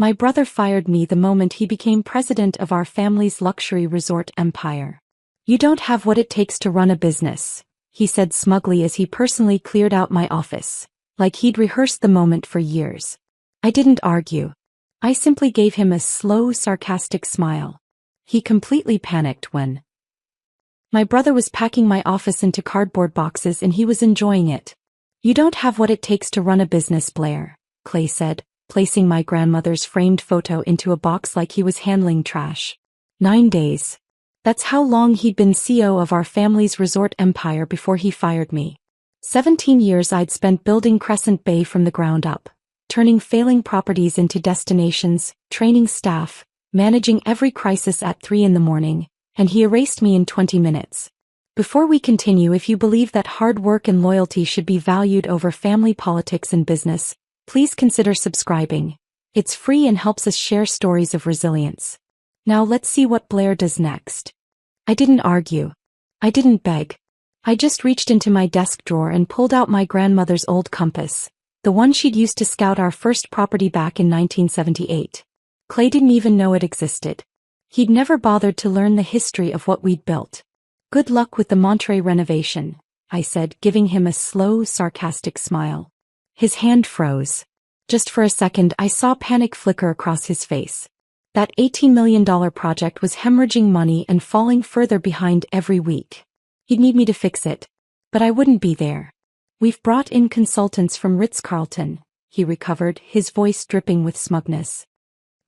My brother fired me the moment he became president of our family's luxury resort empire. You don't have what it takes to run a business, he said smugly as he personally cleared out my office, like he'd rehearsed the moment for years. I didn't argue. I simply gave him a slow, sarcastic smile. He completely panicked when my brother was packing my office into cardboard boxes and he was enjoying it. You don't have what it takes to run a business, Blair, Clay said, placing my grandmother's framed photo into a box like he was handling trash. 9 days. That's how long he'd been CEO of our family's resort empire before he fired me. 17 years I'd spent building Crescent Bay from the ground up, turning failing properties into destinations, training staff, managing every crisis at 3 in the morning, and he erased me in 20 minutes. Before we continue, if you believe that hard work and loyalty should be valued over family politics and business, please consider subscribing. It's free and helps us share stories of resilience. Now let's see what Blair does next. I didn't argue. I didn't beg. I just reached into my desk drawer and pulled out my grandmother's old compass, the one she'd used to scout our first property back in 1978. Clay didn't even know it existed. He'd never bothered to learn the history of what we'd built. Good luck with the Monterey renovation, I said, giving him a slow, sarcastic smile. His hand froze. Just for a second I saw panic flicker across his face. That $18 million project was hemorrhaging money and falling further behind every week. He'd need me to fix it. But I wouldn't be there. We've brought in consultants from Ritz-Carlton, he recovered, his voice dripping with smugness.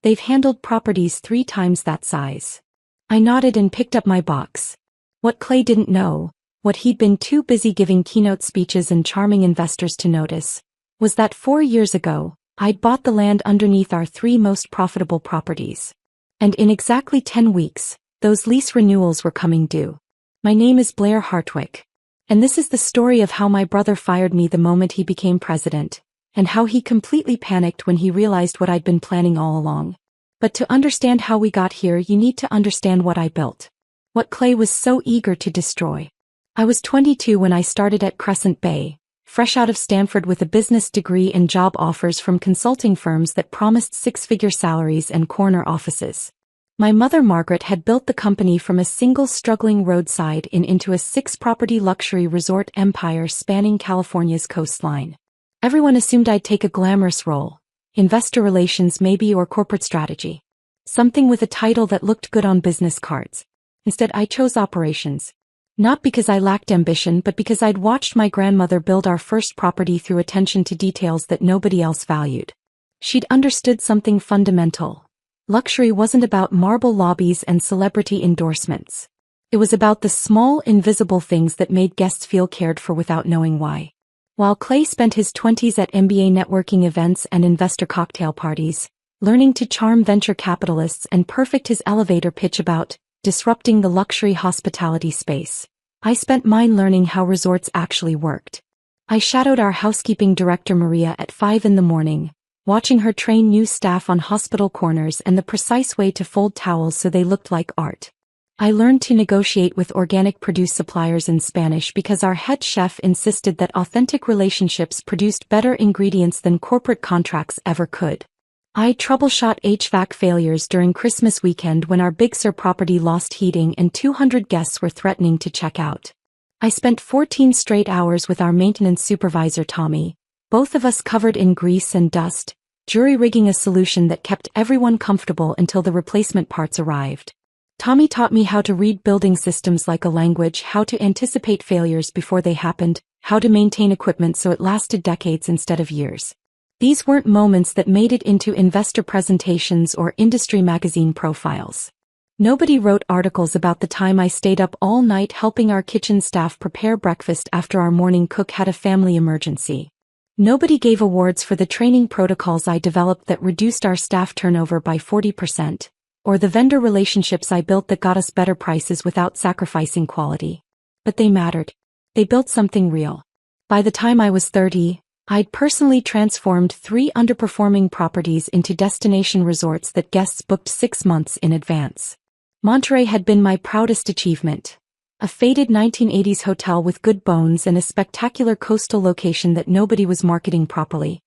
They've handled properties 3 times that size. I nodded and picked up my box. What Clay didn't know, what he'd been too busy giving keynote speeches and charming investors to notice, was that 4 years ago, I'd bought the land underneath our 3 most profitable properties. And in exactly 10 weeks, those lease renewals were coming due. My name is Blair Hartwick. And this is the story of how my brother fired me the moment he became president, and how he completely panicked when he realized what I'd been planning all along. But to understand how we got here, you need to understand what I built. What Clay was so eager to destroy. I was 22 when I started at Crescent Bay, fresh out of Stanford with a business degree and job offers from consulting firms that promised 6-figure salaries and corner offices. My mother Margaret had built the company from a single struggling roadside inn into a 6-property luxury resort empire spanning California's coastline. Everyone assumed I'd take a glamorous role, investor relations maybe, or corporate strategy. Something with a title that looked good on business cards. Instead I chose operations. Not because I lacked ambition, but because I'd watched my grandmother build our first property through attention to details that nobody else valued. She'd understood something fundamental. Luxury wasn't about marble lobbies and celebrity endorsements. It was about the small, invisible things that made guests feel cared for without knowing why. While Clay spent his 20s at MBA networking events and investor cocktail parties, learning to charm venture capitalists and perfect his elevator pitch about disrupting the luxury hospitality space, I spent mine learning how resorts actually worked. I shadowed our housekeeping director Maria at 5 in the morning, watching her train new staff on hospital corners and the precise way to fold towels so they looked like art. I learned to negotiate with organic produce suppliers in Spanish because our head chef insisted that authentic relationships produced better ingredients than corporate contracts ever could. I troubleshot HVAC failures during Christmas weekend when our Big Sur property lost heating and 200 guests were threatening to check out. I spent 14 straight hours with our maintenance supervisor Tommy, both of us covered in grease and dust, jury-rigging a solution that kept everyone comfortable until the replacement parts arrived. Tommy taught me how to read building systems like a language, how to anticipate failures before they happened, how to maintain equipment so it lasted decades instead of years. These weren't moments that made it into investor presentations or industry magazine profiles. Nobody wrote articles about the time I stayed up all night helping our kitchen staff prepare breakfast after our morning cook had a family emergency. Nobody gave awards for the training protocols I developed that reduced our staff turnover by 40%, or the vendor relationships I built that got us better prices without sacrificing quality. But they mattered. They built something real. By the time I was 30, I'd personally transformed 3 underperforming properties into destination resorts that guests booked 6 months in advance. Monterey had been my proudest achievement. A faded 1980s hotel with good bones and a spectacular coastal location that nobody was marketing properly.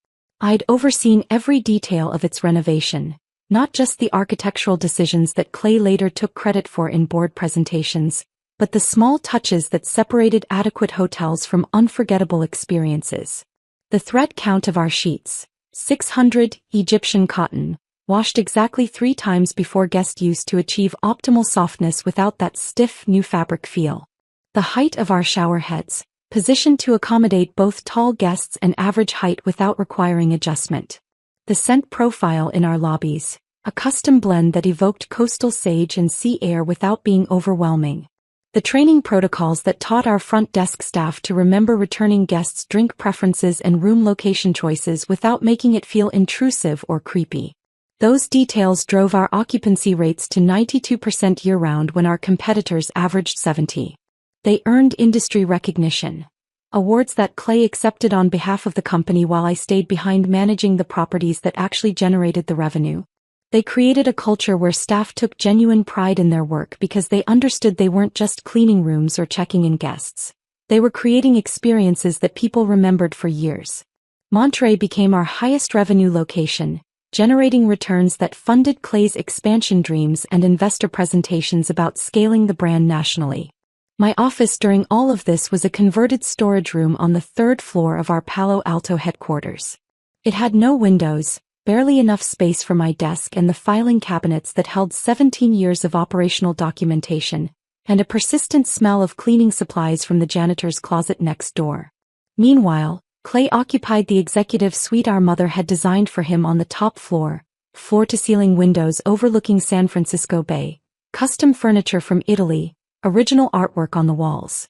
I'd overseen every detail of its renovation, not just the architectural decisions that Clay later took credit for in board presentations, but the small touches that separated adequate hotels from unforgettable experiences. The thread count of our sheets, 600 Egyptian cotton, washed exactly 3 times before guest use to achieve optimal softness without that stiff new fabric feel. The height of our shower heads, positioned to accommodate both tall guests and average height without requiring adjustment. The scent profile in our lobbies, a custom blend that evoked coastal sage and sea air without being overwhelming. The training protocols that taught our front desk staff to remember returning guests' drink preferences and room location choices without making it feel intrusive or creepy. Those details drove our occupancy rates to 92% year-round when our competitors averaged 70%. They earned industry recognition, awards that Clay accepted on behalf of the company while I stayed behind managing the properties that actually generated the revenue. They created a culture where staff took genuine pride in their work because they understood they weren't just cleaning rooms or checking in guests. They were creating experiences that people remembered for years. Monterey became our highest revenue location, generating returns that funded Clay's expansion dreams and investor presentations about scaling the brand nationally. My office during all of this was a converted storage room on the 3rd floor of our Palo Alto headquarters. It had no windows, barely enough space for my desk and the filing cabinets that held 17 years of operational documentation, and a persistent smell of cleaning supplies from the janitor's closet next door. Meanwhile, Clay occupied the executive suite our mother had designed for him on the top floor, floor-to-ceiling windows overlooking San Francisco Bay, custom furniture from Italy, original artwork on the walls.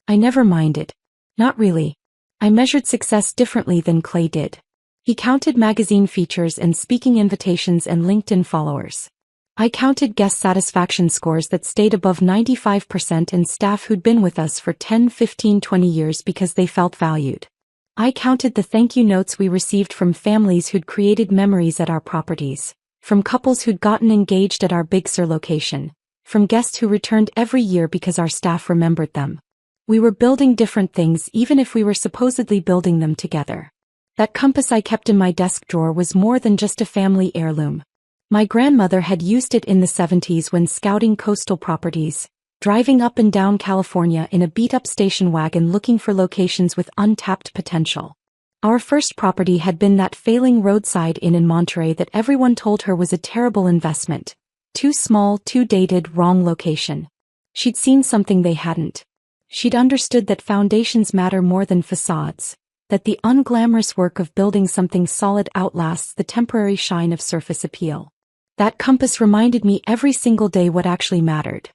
I never minded. Not really. I measured success differently than Clay did. He counted magazine features and speaking invitations and LinkedIn followers. I counted guest satisfaction scores that stayed above 95% and staff who'd been with us for 10, 15, 20 years because they felt valued. I counted the thank you notes we received from families who'd created memories at our properties, from couples who'd gotten engaged at our Big Sur location, from guests who returned every year because our staff remembered them. We were building different things even if we were supposedly building them together. That compass I kept in my desk drawer was more than just a family heirloom. My grandmother had used it in the 70s when scouting coastal properties, driving up and down California in a beat-up station wagon looking for locations with untapped potential. Our first property had been that failing roadside inn in Monterey that everyone told her was a terrible investment. Too small, too dated, wrong location. She'd seen something they hadn't. She'd understood that foundations matter more than facades, that the unglamorous work of building something solid outlasts the temporary shine of surface appeal. That compass reminded me every single day what actually mattered.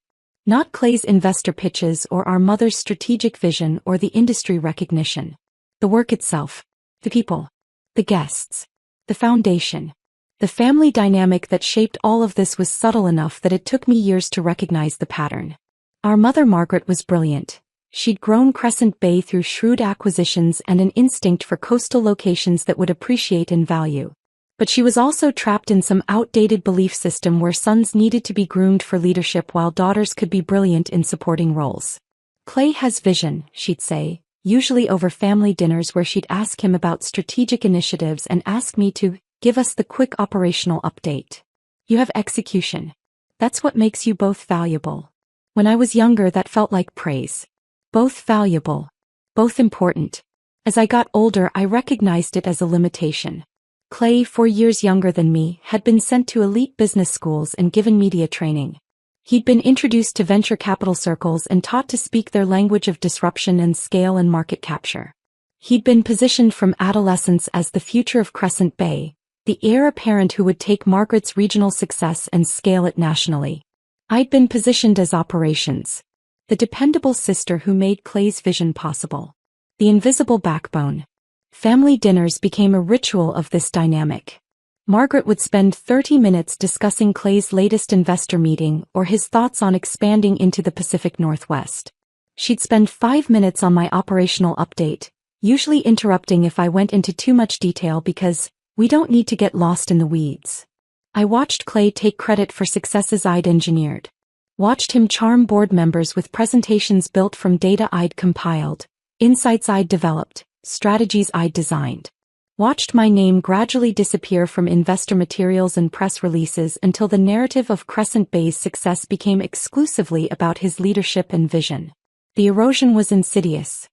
Not Clay's investor pitches or our mother's strategic vision or the industry recognition. The work itself. The people. The guests. The foundation. The family dynamic that shaped all of this was subtle enough that it took me years to recognize the pattern. Our mother Margaret was brilliant. She'd grown Crescent Bay through shrewd acquisitions and an instinct for coastal locations that would appreciate in value. But she was also trapped in some outdated belief system where sons needed to be groomed for leadership while daughters could be brilliant in supporting roles. Clay has vision, she'd say, usually over family dinners where she'd ask him about strategic initiatives and ask me to give us the quick operational update. You have execution. That's what makes you both valuable. When I was younger, that felt like praise. Both valuable. Both important. As I got older, I recognized it as a limitation. Clay, 4 years younger than me, had been sent to elite business schools and given media training. He'd been introduced to venture capital circles and taught to speak their language of disruption and scale and market capture. He'd been positioned from adolescence as the future of Crescent Bay, the heir apparent who would take Margaret's regional success and scale it nationally. I'd been positioned as operations. The dependable sister who made Clay's vision possible. The invisible backbone. Family dinners became a ritual of this dynamic. Margaret would spend 30 minutes discussing Clay's latest investor meeting or his thoughts on expanding into the Pacific Northwest. She'd spend 5 minutes on my operational update, usually interrupting if I went into too much detail because we don't need to get lost in the weeds. I watched Clay take credit for successes I'd engineered. Watched him charm board members with presentations built from data I'd compiled, insights I'd developed, strategies I'd designed. Watched my name gradually disappear from investor materials and press releases until the narrative of Crescent Bay's success became exclusively about his leadership and vision. The erosion was insidious.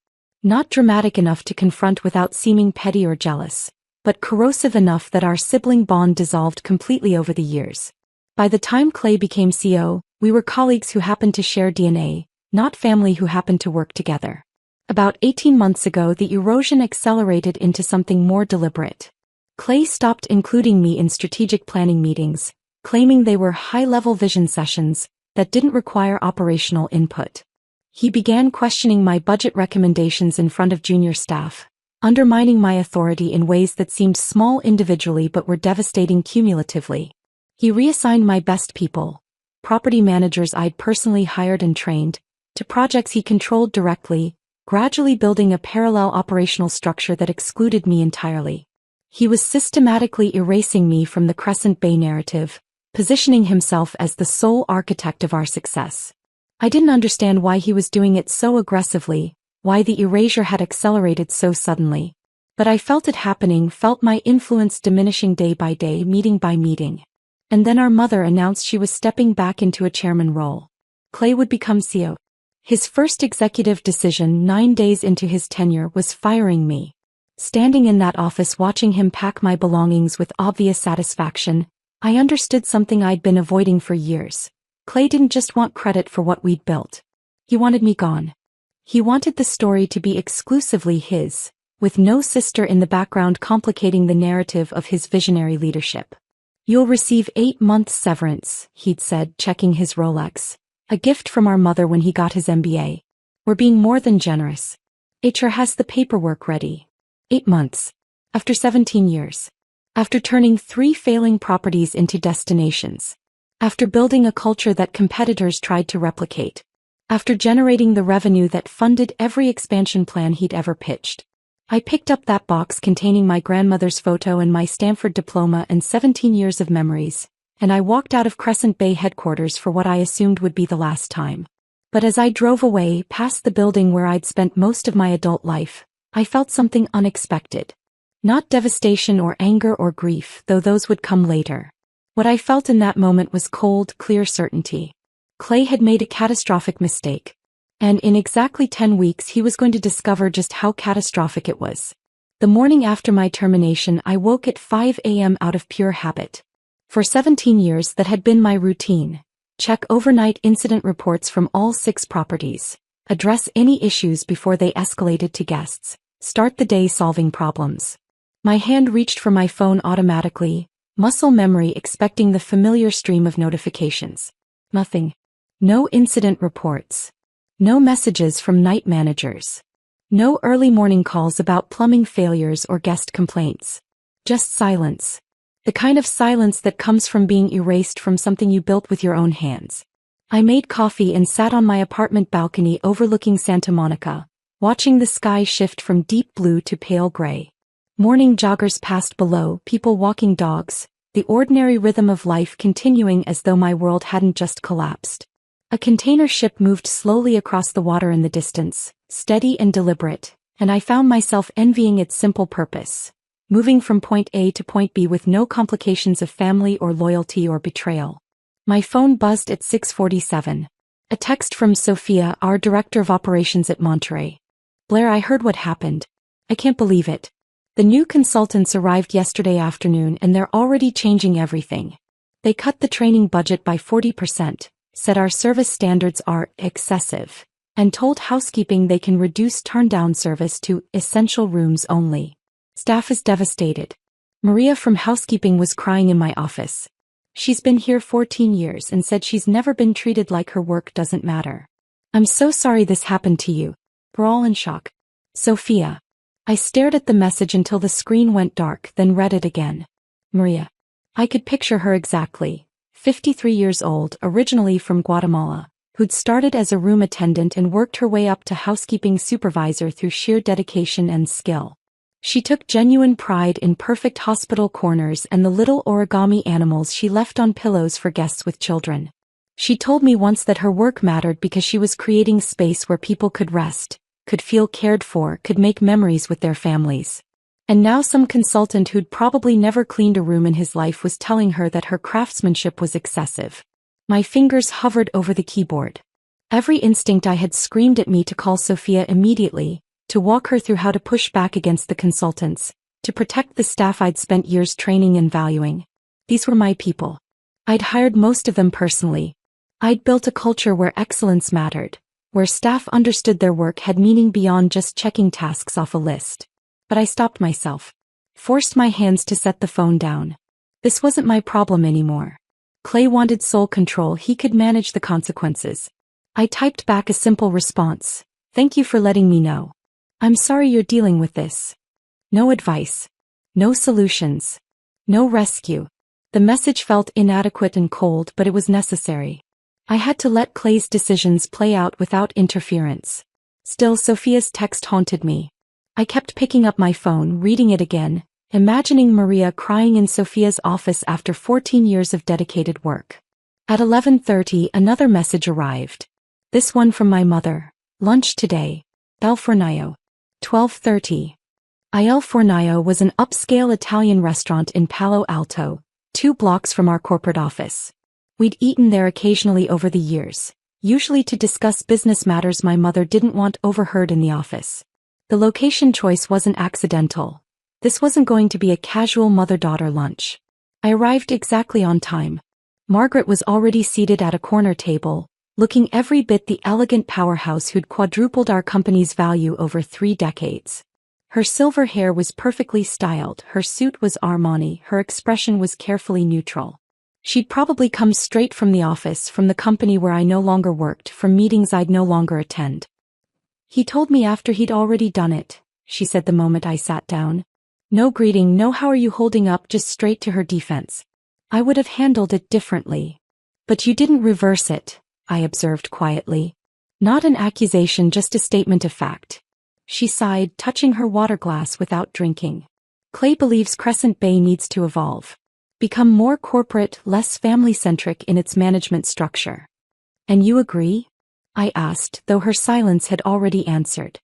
Not dramatic enough to confront without seeming petty or jealous, but corrosive enough that our sibling bond dissolved completely over the years. By the time Clay became CEO, we were colleagues who happened to share DNA, not family who happened to work together. About 18 months ago, the erosion accelerated into something more deliberate. Clay stopped including me in strategic planning meetings, claiming they were high-level vision sessions that didn't require operational input. He began questioning my budget recommendations in front of junior staff, undermining my authority in ways that seemed small individually but were devastating cumulatively. He reassigned my best people, property managers I'd personally hired and trained, to projects he controlled directly, gradually building a parallel operational structure that excluded me entirely. He was systematically erasing me from the Crescent Bay narrative, positioning himself as the sole architect of our success. I didn't understand why he was doing it so aggressively, why the erasure had accelerated so suddenly. But I felt it happening, felt my influence diminishing day by day, meeting by meeting. And then our mother announced she was stepping back into a chairman role. Clay would become CEO. His first executive decision 9 days into his tenure was firing me. Standing in that office watching him pack my belongings with obvious satisfaction, I understood something I'd been avoiding for years. Clay didn't just want credit for what we'd built. He wanted me gone. He wanted the story to be exclusively his, with no sister in the background complicating the narrative of his visionary leadership. "You'll receive 8 months severance," he'd said, checking his Rolex. A gift from our mother when he got his MBA. "We're being more than generous. HR has the paperwork ready." 8 months. After 17 years. After turning 3 failing properties into destinations. After building a culture that competitors tried to replicate. After generating the revenue that funded every expansion plan he'd ever pitched. I picked up that box containing my grandmother's photo and my Stanford diploma and 17 years of memories, and I walked out of Crescent Bay headquarters for what I assumed would be the last time. But as I drove away, past the building where I'd spent most of my adult life, I felt something unexpected. Not devastation or anger or grief, though those would come later. What I felt in that moment was cold, clear certainty. Clay had made a catastrophic mistake. And in exactly 10 weeks he was going to discover just how catastrophic it was. The morning after my termination, I woke at 5 a.m. out of pure habit. For 17 years that had been my routine. Check overnight incident reports from all 6 properties. Address any issues before they escalated to guests. Start the day solving problems. My hand reached for my phone automatically, muscle memory expecting the familiar stream of notifications. Nothing. No incident reports. No messages from night managers. No early morning calls about plumbing failures or guest complaints. Just silence. The kind of silence that comes from being erased from something you built with your own hands. I made coffee and sat on my apartment balcony overlooking Santa Monica, watching the sky shift from deep blue to pale gray. Morning joggers passed below, people walking dogs, the ordinary rhythm of life continuing as though my world hadn't just collapsed. A container ship moved slowly across the water in the distance, steady and deliberate, and I found myself envying its simple purpose. Moving from point A to point B with no complications of family or loyalty or betrayal. My phone buzzed at 6:47. A text from Sophia, our director of operations at Monterey. "Blair, I heard what happened. I can't believe it. The new consultants arrived yesterday afternoon and they're already changing everything. They cut the training budget by 40%, said our service standards are excessive, and told housekeeping they can reduce turn-down service to essential rooms only. Staff is devastated. Maria from housekeeping was crying in my office. She's been here 14 years and said she's never been treated like her work doesn't matter. I'm so sorry this happened to you. We're all in shock. Sophia." I stared at the message until the screen went dark, then read it again. Maria. I could picture her exactly. 53 years old, originally from Guatemala, who'd started as a room attendant and worked her way up to housekeeping supervisor through sheer dedication and skill. She took genuine pride in perfect hospital corners and the little origami animals she left on pillows for guests with children. She told me once that her work mattered because she was creating space where people could rest, could feel cared for, could make memories with their families. And now some consultant who'd probably never cleaned a room in his life was telling her that her craftsmanship was excessive. My fingers hovered over the keyboard. Every instinct I had screamed at me to call Sophia immediately, to walk her through how to push back against the consultants, to protect the staff I'd spent years training and valuing. These were my people. I'd hired most of them personally. I'd built a culture where excellence mattered, where staff understood their work had meaning beyond just checking tasks off a list. But I stopped myself. Forced my hands to set the phone down. This wasn't my problem anymore. Clay wanted sole control. He could manage the consequences. I typed back a simple response. Thank you for letting me know. I'm sorry you're dealing with this. No advice. No solutions. No rescue. The message felt inadequate and cold, but it was necessary. I had to let Clay's decisions play out without interference. Still, Sophia's text haunted me. I kept picking up my phone, reading it again, imagining Maria crying in Sophia's office after 14 years of dedicated work. At 11:30, another message arrived. This one from my mother. Lunch today. El Fornaio. 12:30. Il Fornaio was an upscale Italian restaurant in Palo Alto, 2 blocks from our corporate office. We'd eaten there occasionally over the years, usually to discuss business matters my mother didn't want overheard in the office. The location choice wasn't accidental. This wasn't going to be a casual mother-daughter lunch. I arrived exactly on time. Margaret was already seated at a corner table, looking every bit the elegant powerhouse who'd quadrupled our company's value over 3 decades. Her silver hair was perfectly styled, her suit was Armani, her expression was carefully neutral. She'd probably come straight from the office, from the company where I no longer worked, from meetings I'd no longer attend. He told me after he'd already done it, she said the moment I sat down. No greeting, no how are you holding up, just straight to her defense. I would have handled it differently. But you didn't reverse it, I observed quietly. Not an accusation, just a statement of fact. She sighed, touching her water glass without drinking. Clay believes Crescent Bay needs to evolve. Become more corporate, less family-centric in its management structure. And you agree? I asked, though her silence had already answered.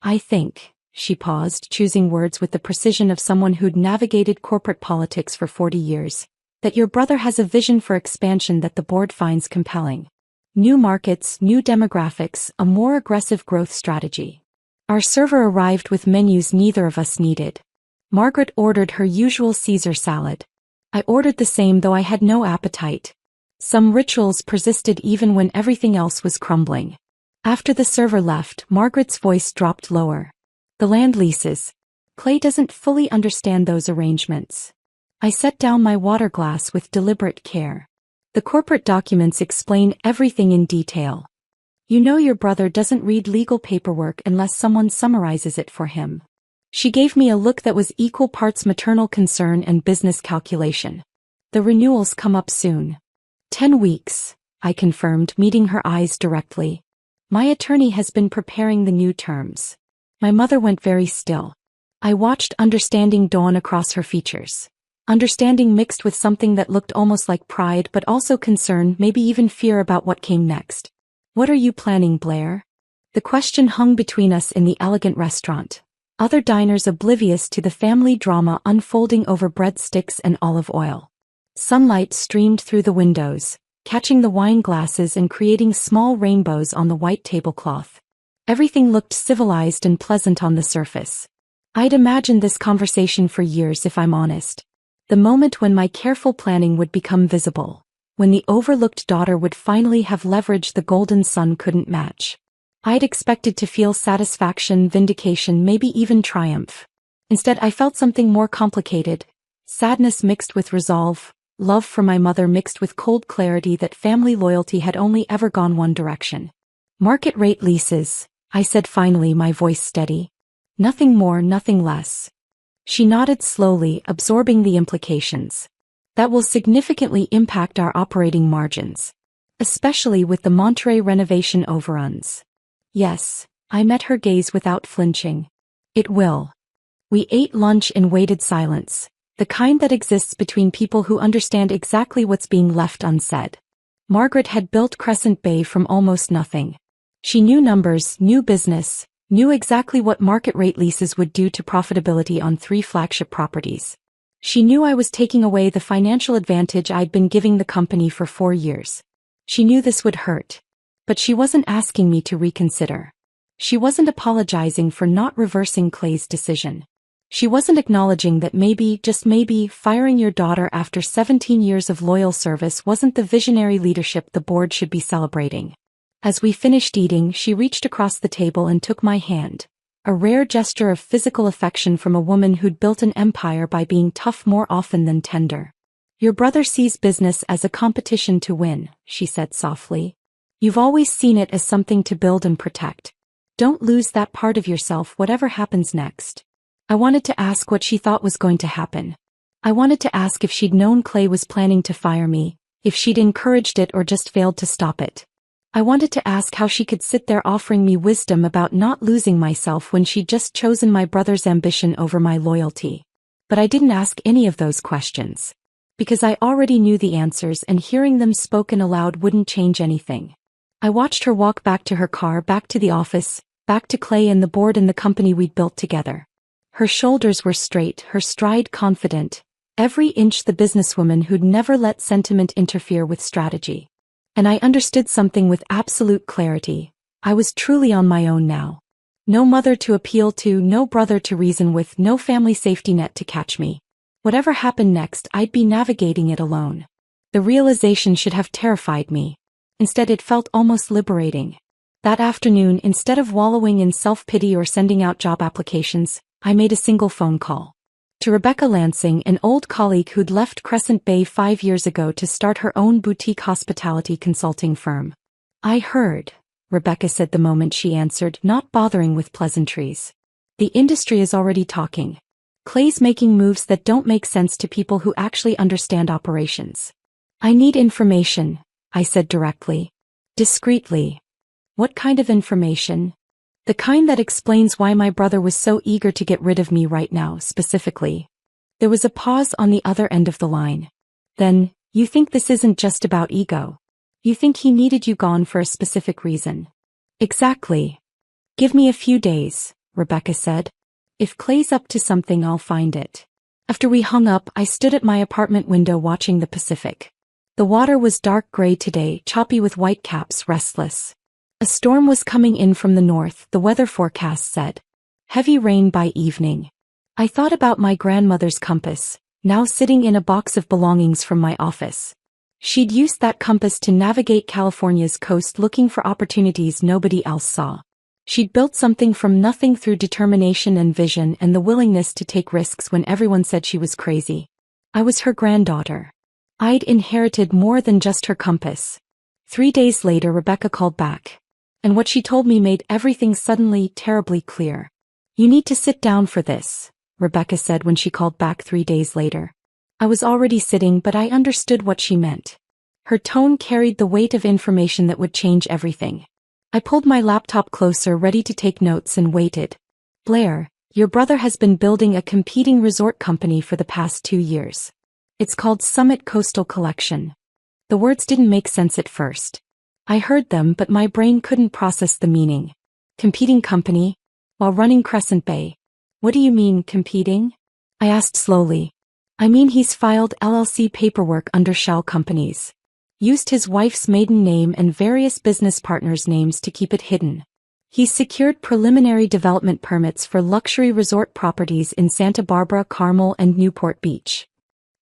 I think, she paused, choosing words with the precision of someone who'd navigated corporate politics for 40 years, that your brother has a vision for expansion that the board finds compelling. New markets, new demographics, a more aggressive growth strategy. Our server arrived with menus neither of us needed. Margaret ordered her usual Caesar salad. I ordered the same, though I had no appetite. Some rituals persisted even when everything else was crumbling. After the server left, Margaret's voice dropped lower. The land leases. Clay doesn't fully understand those arrangements. I set down my water glass with deliberate care. The corporate documents explain everything in detail. You know your brother doesn't read legal paperwork unless someone summarizes it for him. She gave me a look that was equal parts maternal concern and business calculation. The renewals come up soon. 10 weeks, I confirmed, meeting her eyes directly. My attorney has been preparing the new terms. My mother went very still. I watched understanding dawn across her features. Understanding mixed with something that looked almost like pride but also concern, maybe even fear about what came next. What are you planning, Blair? The question hung between us in the elegant restaurant. Other diners oblivious to the family drama unfolding over breadsticks and olive oil. Sunlight streamed through the windows, catching the wine glasses and creating small rainbows on the white tablecloth. Everything looked civilized and pleasant on the surface. I'd imagined this conversation for years, if I'm honest. The moment when my careful planning would become visible. When the overlooked daughter would finally have leverage the golden son couldn't match. I'd expected to feel satisfaction, vindication, maybe even triumph. Instead, I felt something more complicated. Sadness mixed with resolve. Love for my mother mixed with cold clarity that family loyalty had only ever gone one direction. Market rate leases, I said finally, my voice steady. Nothing more, nothing less. She nodded slowly, absorbing the implications. That will significantly impact our operating margins. Especially with the Monterey renovation overruns. Yes, I met her gaze without flinching. It will. We ate lunch in weighted silence. The kind that exists between people who understand exactly what's being left unsaid. Margaret had built Crescent Bay from almost nothing. She knew numbers, knew business, Knew exactly what market rate leases would do to profitability on 3 flagship properties. She knew I was taking away the financial advantage I'd been giving the company for 4 years. She knew this would hurt. But she wasn't asking me to reconsider. She wasn't apologizing for not reversing Clay's decision. She wasn't acknowledging that maybe, just maybe, firing your daughter after 17 years of loyal service wasn't the visionary leadership the board should be celebrating. As we finished eating, she reached across the table and took my hand, a rare gesture of physical affection from a woman who'd built an empire by being tough more often than tender. Your brother sees business as a competition to win, she said softly. You've always seen it as something to build and protect. Don't lose that part of yourself whatever happens next. I wanted to ask what she thought was going to happen. I wanted to ask if she'd known Clay was planning to fire me, if she'd encouraged it or just failed to stop it. I wanted to ask how she could sit there offering me wisdom about not losing myself when she'd just chosen my brother's ambition over my loyalty. But I didn't ask any of those questions. Because I already knew the answers and hearing them spoken aloud wouldn't change anything. I watched her walk back to her car, back to the office, back to Clay and the board and the company we'd built together. Her shoulders were straight, her stride confident, every inch the businesswoman who'd never let sentiment interfere with strategy. And I understood something with absolute clarity. I was truly on my own now. No mother to appeal to, no brother to reason with, no family safety net to catch me. Whatever happened next, I'd be navigating it alone. The realization should have terrified me. Instead, it felt almost liberating. That afternoon, instead of wallowing in self-pity or sending out job applications, I made a single phone call. To Rebecca Lansing, an old colleague who'd left Crescent Bay 5 years ago to start her own boutique hospitality consulting firm. I heard, Rebecca said the moment she answered, not bothering with pleasantries. The industry is already talking. Clay's making moves that don't make sense to people who actually understand operations. I need information, I said directly. Discreetly. What kind of information? The kind that explains why my brother was so eager to get rid of me right now, specifically. There was a pause on the other end of the line. Then, you think this isn't just about ego? You think he needed you gone for a specific reason? Exactly. Give me a few days, Rebecca said. If Clay's up to something, I'll find it. After we hung up, I stood at my apartment window watching the Pacific. The water was dark gray today, choppy with white caps, restless. A storm was coming in from the north, the weather forecast said. Heavy rain by evening. I thought about my grandmother's compass, now sitting in a box of belongings from my office. She'd used that compass to navigate California's coast looking for opportunities nobody else saw. She'd built something from nothing through determination and vision and the willingness to take risks when everyone said she was crazy. I was her granddaughter. I'd inherited more than just her compass. 3 days later, Rebecca called back. And what she told me made everything suddenly terribly clear. You need to sit down for this, Rebecca said when she called back 3 days later. I was already sitting, but I understood what she meant. Her tone carried the weight of information that would change everything. I pulled my laptop closer, ready to take notes, and waited. Blair, your brother has been building a competing resort company for the past 2 years. It's called Summit Coastal Collection. The words didn't make sense at first. I heard them, but my brain couldn't process the meaning. Competing company? While running Crescent Bay. What do you mean, competing? I asked slowly. I mean he's filed LLC paperwork under shell companies. Used his wife's maiden name and various business partners' names to keep it hidden. He's secured preliminary development permits for luxury resort properties in Santa Barbara, Carmel, and Newport Beach.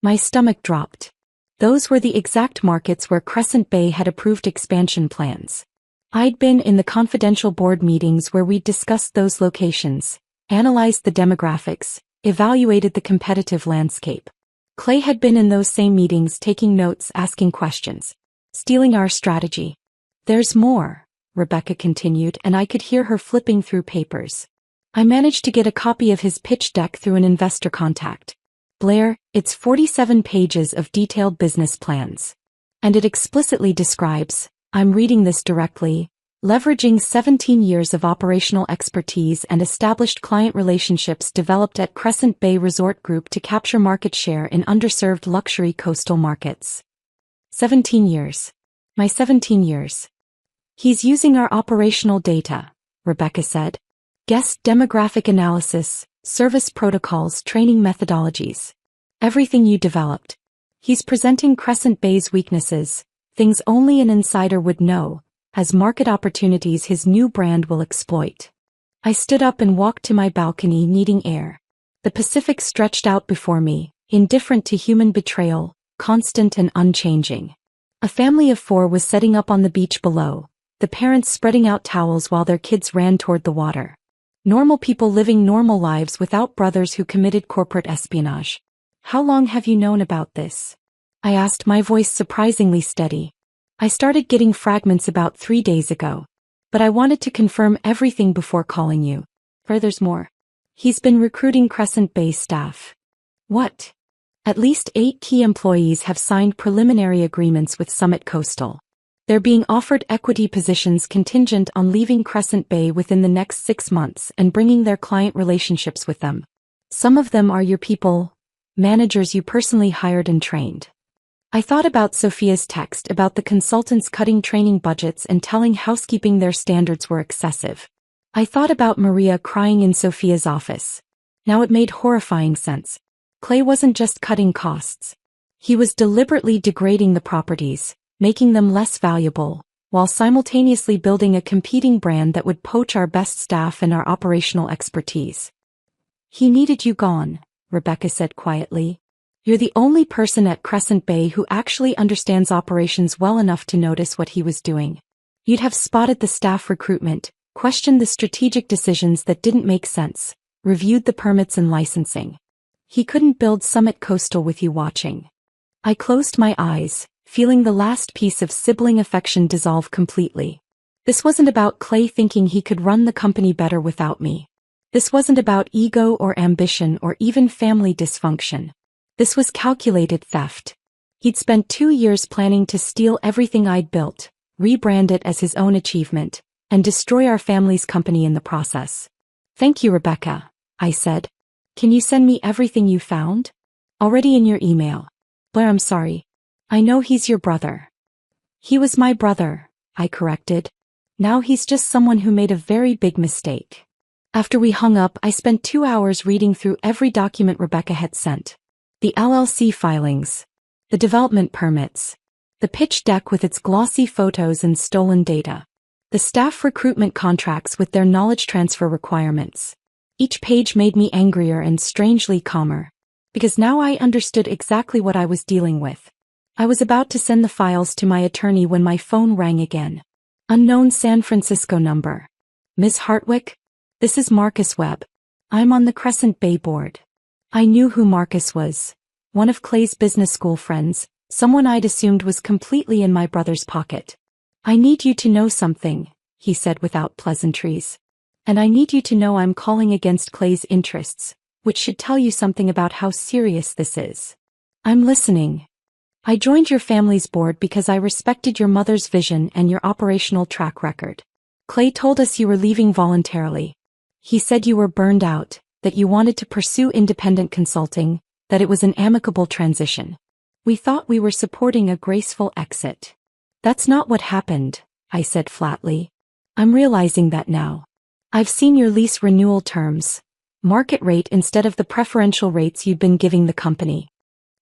My stomach dropped. Those were the exact markets where Crescent Bay had approved expansion plans. I'd been in the confidential board meetings where we'd discussed those locations, analyzed the demographics, evaluated the competitive landscape. Clay had been in those same meetings, taking notes, asking questions, stealing our strategy. There's more, Rebecca continued, and I could hear her flipping through papers. I managed to get a copy of his pitch deck through an investor contact. Blair, it's 47 pages of detailed business plans. And it explicitly describes, I'm reading this directly, leveraging 17 years of operational expertise and established client relationships developed at Crescent Bay Resort Group to capture market share in underserved luxury coastal markets. 17 years. My 17 years. He's using our operational data, Rebecca said. Guest demographic analysis, service protocols, training methodologies. Everything you developed. He's presenting Crescent Bay's weaknesses, things only an insider would know, as market opportunities his new brand will exploit. I stood up and walked to my balcony, needing air. The Pacific stretched out before me, indifferent to human betrayal, constant and unchanging. A family of 4 was setting up on the beach below, the parents spreading out towels while their kids ran toward the water. Normal people living normal lives without brothers who committed corporate espionage. How long have you known about this? I asked, my voice surprisingly steady. I started getting fragments about 3 days ago. But I wanted to confirm everything before calling you. There's more. He's been recruiting Crescent Bay staff. What? At least 8 key employees have signed preliminary agreements with Summit Coastal. They're being offered equity positions contingent on leaving Crescent Bay within the next 6 months and bringing their client relationships with them. Some of them are your people, managers you personally hired and trained. I thought about Sophia's text about the consultants cutting training budgets and telling housekeeping their standards were excessive. I thought about Maria crying in Sophia's office. Now it made horrifying sense. Clay wasn't just cutting costs. He was deliberately degrading the properties, making them less valuable, while simultaneously building a competing brand that would poach our best staff and our operational expertise. He needed you gone, Rebecca said quietly. You're the only person at Crescent Bay who actually understands operations well enough to notice what he was doing. You'd have spotted the staff recruitment, questioned the strategic decisions that didn't make sense, reviewed the permits and licensing. He couldn't build Summit Coastal with you watching. I closed my eyes, feeling the last piece of sibling affection dissolve completely. This wasn't about Clay thinking he could run the company better without me. This wasn't about ego or ambition or even family dysfunction. This was calculated theft. He'd spent 2 years planning to steal everything I'd built, rebrand it as his own achievement, and destroy our family's company in the process. Thank you, Rebecca, I said. Can you send me everything you found? Already in your email. Blair, I'm sorry. I know he's your brother. He was my brother, I corrected. Now he's just someone who made a very big mistake. After we hung up, I spent 2 hours reading through every document Rebecca had sent. The LLC filings, the development permits, the pitch deck with its glossy photos and stolen data, the staff recruitment contracts with their knowledge transfer requirements. Each page made me angrier and strangely calmer, because now I understood exactly what I was dealing with. I was about to send the files to my attorney when my phone rang again. Unknown San Francisco number. Ms. Hartwick? This is Marcus Webb. I'm on the Crescent Bay board. I knew who Marcus was. One of Clay's business school friends, someone I'd assumed was completely in my brother's pocket. I need you to know something, he said without pleasantries. And I need you to know I'm calling against Clay's interests, which should tell you something about how serious this is. I'm listening. I joined your family's board because I respected your mother's vision and your operational track record. Clay told us you were leaving voluntarily. He said you were burned out, that you wanted to pursue independent consulting, that it was an amicable transition. We thought we were supporting a graceful exit. That's not what happened, I said flatly. I'm realizing that now. I've seen your lease renewal terms. Market rate instead of the preferential rates you'd been giving the company.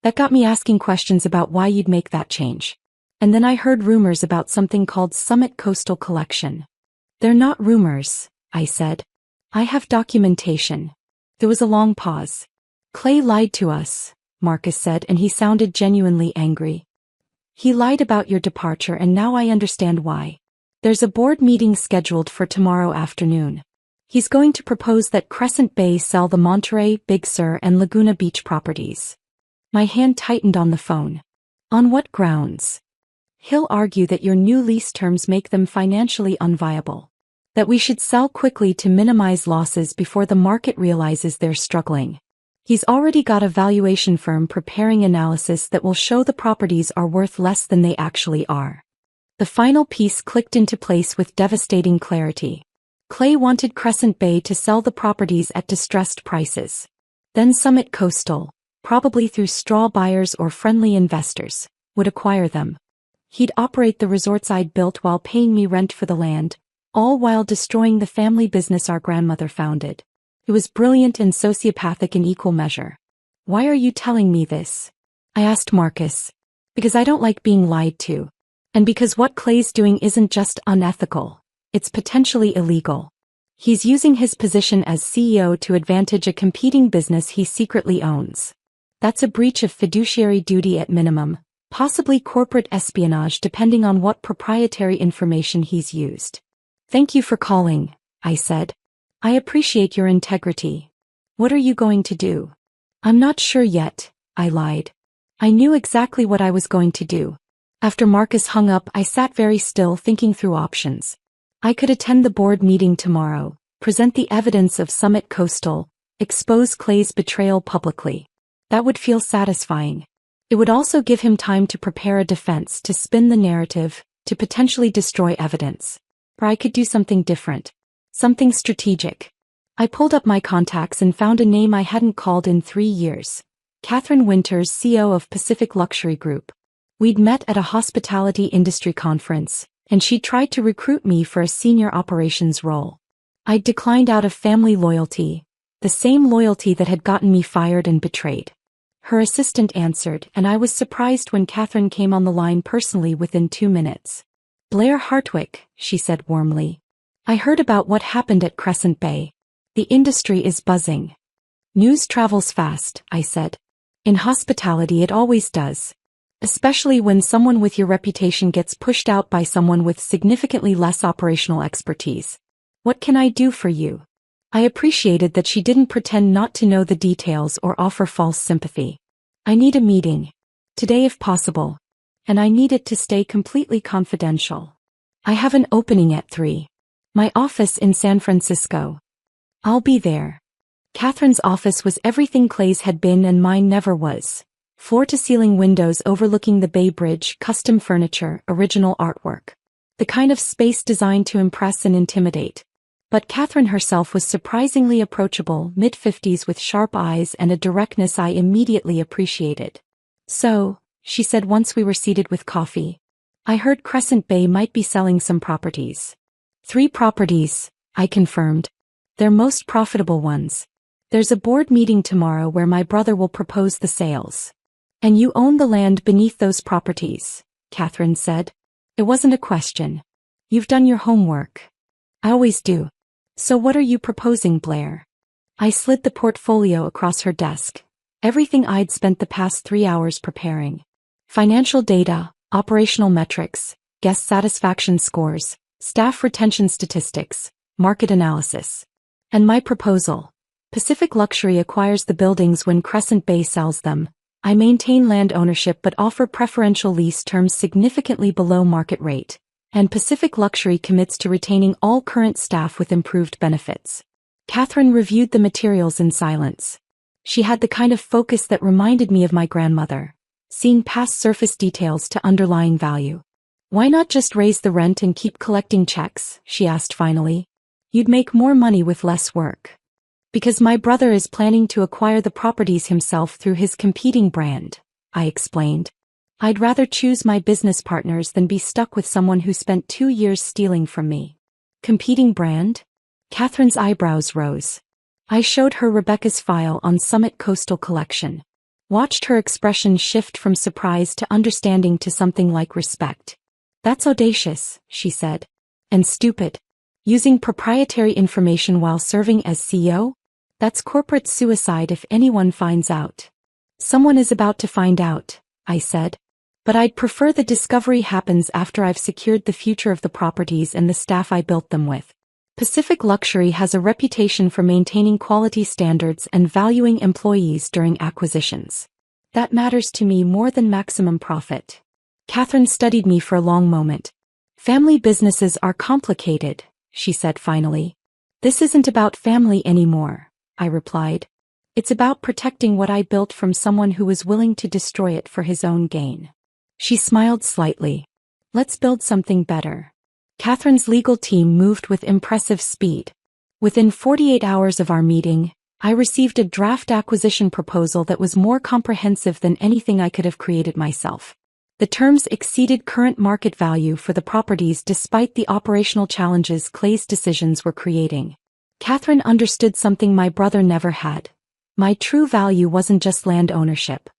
That got me asking questions about why you'd make that change. And then I heard rumors about something called Summit Coastal Collection. They're not rumors, I said. I have documentation. There was a long pause. Clay lied to us, Marcus said, and he sounded genuinely angry. He lied about your departure and now I understand why. There's a board meeting scheduled for tomorrow afternoon. He's going to propose that Crescent Bay sell the Monterey, Big Sur, and Laguna Beach properties. My hand tightened on the phone. On what grounds? He'll argue that your new lease terms make them financially unviable. That we should sell quickly to minimize losses before the market realizes they're struggling. He's already got a valuation firm preparing analysis that will show the properties are worth less than they actually are. The final piece clicked into place with devastating clarity. Clay wanted Crescent Bay to sell the properties at distressed prices. Then Summit Coastal, probably through straw buyers or friendly investors, would acquire them. He'd operate the resorts I'd built while paying me rent for the land, all while destroying the family business our grandmother founded. It was brilliant and sociopathic in equal measure. Why are you telling me this? I asked Marcus. Because I don't like being lied to. And because what Clay's doing isn't just unethical, it's potentially illegal. He's using his position as CEO to advantage a competing business he secretly owns. That's a breach of fiduciary duty at minimum, possibly corporate espionage depending on what proprietary information he's used. Thank you for calling, I said. I appreciate your integrity. What are you going to do? I'm not sure yet, I lied. I knew exactly what I was going to do. After Marcus hung up, I sat very still thinking through options. I could attend the board meeting tomorrow, present the evidence of Summit Coastal, expose Clay's betrayal publicly. That would feel satisfying. It would also give him time to prepare a defense, to spin the narrative, to potentially destroy evidence. Or I could do something different. Something strategic. I pulled up my contacts and found a name I hadn't called in 3 years. Catherine Winters, CEO of Pacific Luxury Group. We'd met at a hospitality industry conference, and she'd tried to recruit me for a senior operations role. I'd declined out of family loyalty, the same loyalty that had gotten me fired and betrayed. Her assistant answered, and I was surprised when Catherine came on the line personally within 2 minutes. Blair Hartwick, she said warmly. I heard about what happened at Crescent Bay. The industry is buzzing. News travels fast, I said. In hospitality it always does. Especially when someone with your reputation gets pushed out by someone with significantly less operational expertise. What can I do for you? I appreciated that she didn't pretend not to know the details or offer false sympathy. I need a meeting. Today if possible. And I need it to stay completely confidential. I have an opening at 3. My office in San Francisco. I'll be there. Catherine's office was everything Clay's had been and mine never was. Floor-to-ceiling windows overlooking the Bay Bridge, custom furniture, original artwork. The kind of space designed to impress and intimidate. But Catherine herself was surprisingly approachable, mid-50s with sharp eyes and a directness I immediately appreciated. So, she said once we were seated with coffee. I heard Crescent Bay might be selling some properties. 3 properties, I confirmed. They're most profitable ones. There's a board meeting tomorrow where my brother will propose the sales. And you own the land beneath those properties, Catherine said. It wasn't a question. You've done your homework. I always do. So what are you proposing, Blair? I slid the portfolio across her desk. Everything I'd spent the past 3 hours preparing. Financial data, operational metrics, guest satisfaction scores, staff retention statistics, market analysis. And my proposal. Pacific Luxury acquires the buildings when Crescent Bay sells them. I maintain land ownership but offer preferential lease terms significantly below market rate. And Pacific Luxury commits to retaining all current staff with improved benefits. Catherine reviewed the materials in silence. She had the kind of focus that reminded me of my grandmother. Seeing past surface details to underlying value. Why not just raise the rent and keep collecting checks, she asked finally. You'd make more money with less work. Because my brother is planning to acquire the properties himself through his competing brand, I explained. I'd rather choose my business partners than be stuck with someone who spent 2 years stealing from me. Competing brand? Catherine's eyebrows rose. I showed her Rebecca's file on Summit Coastal Collection. Watched her expression shift from surprise to understanding to something like respect. That's audacious, she said. And stupid. Using proprietary information while serving as CEO? That's corporate suicide if anyone finds out. Someone is about to find out, I said. But I'd prefer the discovery happens after I've secured the future of the properties and the staff I built them with. Pacific Luxury has a reputation for maintaining quality standards and valuing employees during acquisitions. That matters to me more than maximum profit. Catherine studied me for a long moment. Family businesses are complicated, she said finally. This isn't about family anymore, I replied. It's about protecting what I built from someone who was willing to destroy it for his own gain. She smiled slightly. Let's build something better. Catherine's legal team moved with impressive speed. Within 48 hours of our meeting, I received a draft acquisition proposal that was more comprehensive than anything I could have created myself. The terms exceeded current market value for the properties despite the operational challenges Clay's decisions were creating. Catherine understood something my brother never had. My true value wasn't just land ownership.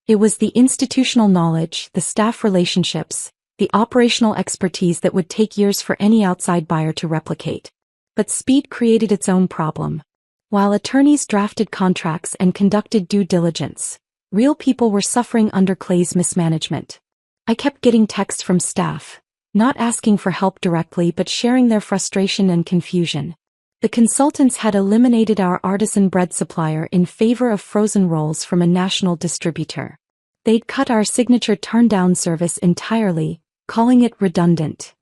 It was the institutional knowledge, the staff relationships, the operational expertise that would take years for any outside buyer to replicate. But speed created its own problem. While attorneys drafted contracts and conducted due diligence, real people were suffering under Clay's mismanagement. I kept getting texts from staff, not asking for help directly but sharing their frustration and confusion. The consultants had eliminated our artisan bread supplier in favor of frozen rolls from a national distributor. They'd cut our signature turn-down service entirely, calling it redundant.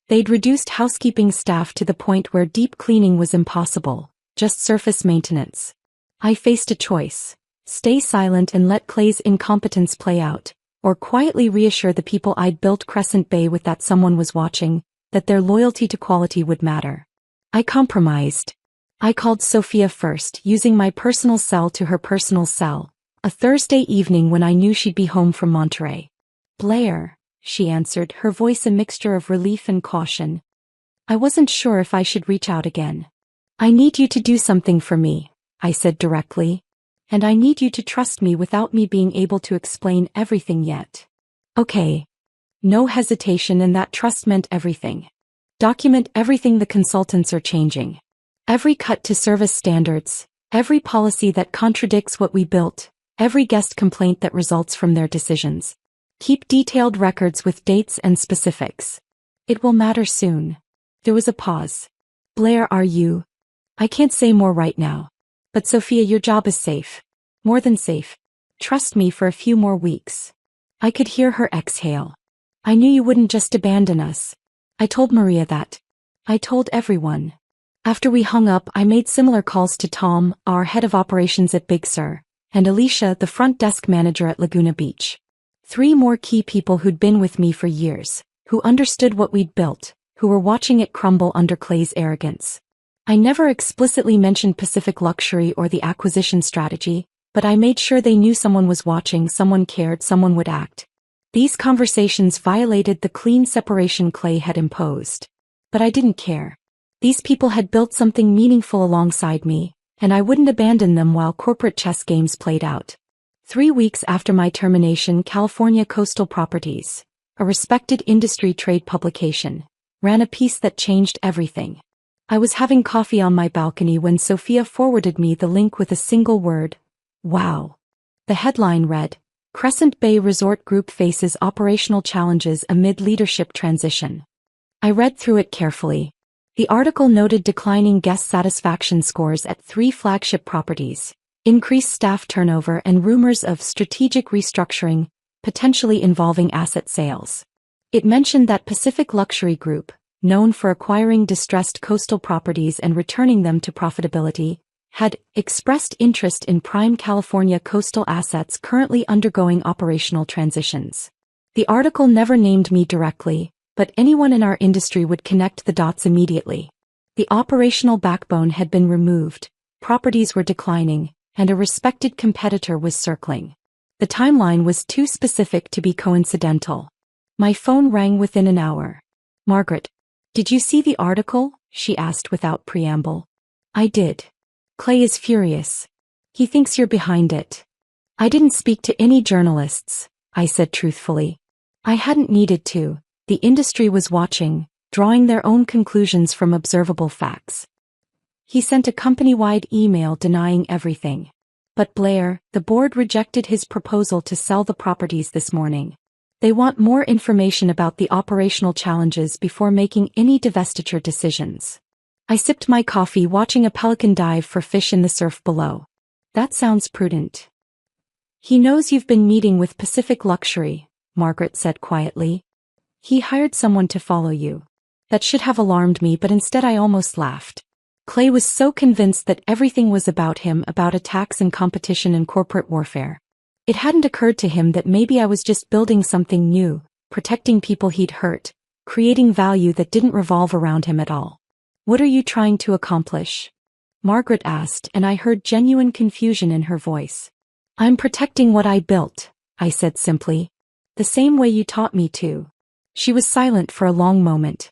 They'd reduced housekeeping staff to the point where deep cleaning was impossible, just surface maintenance. I faced a choice: stay silent and let Clay's incompetence play out, or quietly reassure the people I'd built Crescent Bay with that someone was watching, that their loyalty to quality would matter. I compromised. I called Sophia first, using my personal cell to her personal cell, a Thursday evening when I knew she'd be home from Monterey. "Blair," she answered, her voice a mixture of relief and caution. I wasn't sure if I should reach out again. "I need you to do something for me," I said directly. "And I need you to trust me without me being able to explain everything yet." "Okay." No hesitation, and that trust meant everything. Document everything the consultants are changing. Every cut to service standards, every policy that contradicts what we built, every guest complaint that results from their decisions. Keep detailed records with dates and specifics. It will matter soon. There was a pause. "Blair, are you?" "I can't say more right now. But Sophia, your job is safe. More than safe. Trust me for a few more weeks." I could hear her exhale. "I knew you wouldn't just abandon us. I told Maria that. I told everyone." After we hung up, I made similar calls to Tom, our head of operations at Big Sur, and Alicia, the front desk manager at Laguna Beach. 3 more key people who'd been with me for years, who understood what we'd built, who were watching it crumble under Clay's arrogance. I never explicitly mentioned Pacific Luxury or the acquisition strategy, but I made sure they knew someone was watching, someone cared, someone would act. These conversations violated the clean separation Clay had imposed. But I didn't care. These people had built something meaningful alongside me, and I wouldn't abandon them while corporate chess games played out. 3 weeks after my termination, California Coastal Properties, a respected industry trade publication, ran a piece that changed everything. I was having coffee on my balcony when Sophia forwarded me the link with a single word: "Wow." The headline read, "Crescent Bay Resort Group faces operational challenges amid leadership transition." I read through it carefully. The article noted declining guest satisfaction scores at 3 flagship properties, increased staff turnover, and rumors of strategic restructuring, potentially involving asset sales. It mentioned that Pacific Luxury Group, known for acquiring distressed coastal properties and returning them to profitability, had expressed interest in prime California coastal assets currently undergoing operational transitions. The article never named me directly, but anyone in our industry would connect the dots immediately. The operational backbone had been removed, properties were declining, and a respected competitor was circling. The timeline was too specific to be coincidental. My phone rang within an hour. "Margaret, did you see the article?" she asked without preamble. "I did. Clay is furious. He thinks you're behind it." "I didn't speak to any journalists," I said truthfully. I hadn't needed to. The industry was watching, drawing their own conclusions from observable facts. He sent a company-wide email denying everything. "But Blair, the board rejected his proposal to sell the properties this morning. They want more information about the operational challenges before making any divestiture decisions." I sipped my coffee, watching a pelican dive for fish in the surf below. "That sounds prudent." "He knows you've been meeting with Pacific Luxury," Margaret said quietly. "He hired someone to follow you." That should have alarmed me, but instead I almost laughed. Clay was so convinced that everything was about him, about attacks and competition and corporate warfare. It hadn't occurred to him that maybe I was just building something new, protecting people he'd hurt, creating value that didn't revolve around him at all. "What are you trying to accomplish?" Margaret asked, and I heard genuine confusion in her voice. "I'm protecting what I built," I said simply. The same way you taught me to. She was silent for a long moment.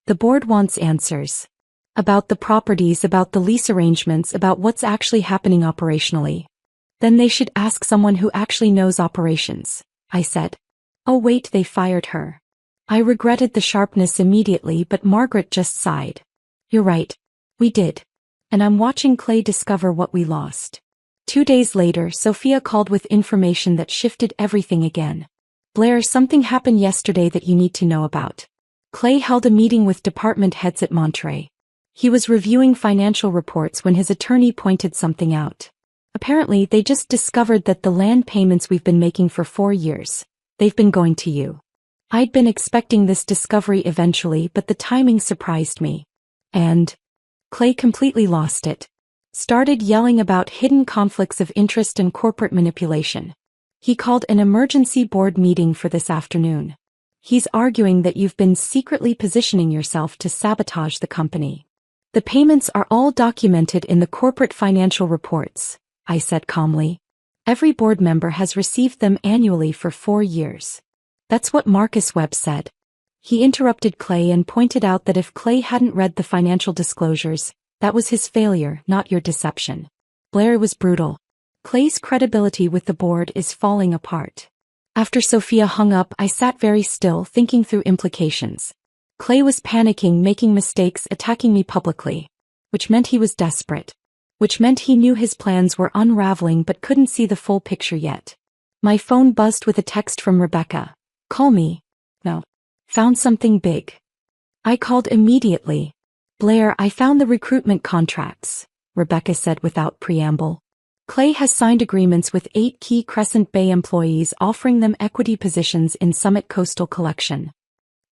The board wants answers. About the properties, about the lease arrangements, about what's actually happening operationally. Then they should ask someone who actually knows operations, I said. Oh wait, they fired her. I regretted the sharpness immediately, but Margaret just sighed. You're right. We did. And I'm watching Clay discover what we lost. 2 days later, Sophia called with information that shifted everything again. Blair, something happened yesterday that you need to know about. Clay held a meeting with department heads at Monterey. He was reviewing financial reports when his attorney pointed something out. Apparently, they just discovered that the land payments we've been making for 4 years, they've been going to you. I'd been expecting this discovery eventually, but the timing surprised me. And Clay completely lost it. Started yelling about hidden conflicts of interest and corporate manipulation. He called an emergency board meeting for this afternoon. He's arguing that you've been secretly positioning yourself to sabotage the company. The payments are all documented in the corporate financial reports, I said calmly. Every board member has received them annually for 4 years. That's what Marcus Webb said. He interrupted Clay and pointed out that if Clay hadn't read the financial disclosures, that was his failure, not your deception. Blair was brutal. Clay's credibility with the board is falling apart. After Sophia hung up, I sat very still, thinking through implications. Clay was panicking, making mistakes, attacking me publicly. Which meant he was desperate. Which meant he knew his plans were unraveling but couldn't see the full picture yet. My phone buzzed with a text from Rebecca. Call me. No. Found something big. I called immediately. Blair, I found the recruitment contracts, Rebecca said without preamble. Clay has signed agreements with 8 key Crescent Bay employees offering them equity positions in Summit Coastal Collection.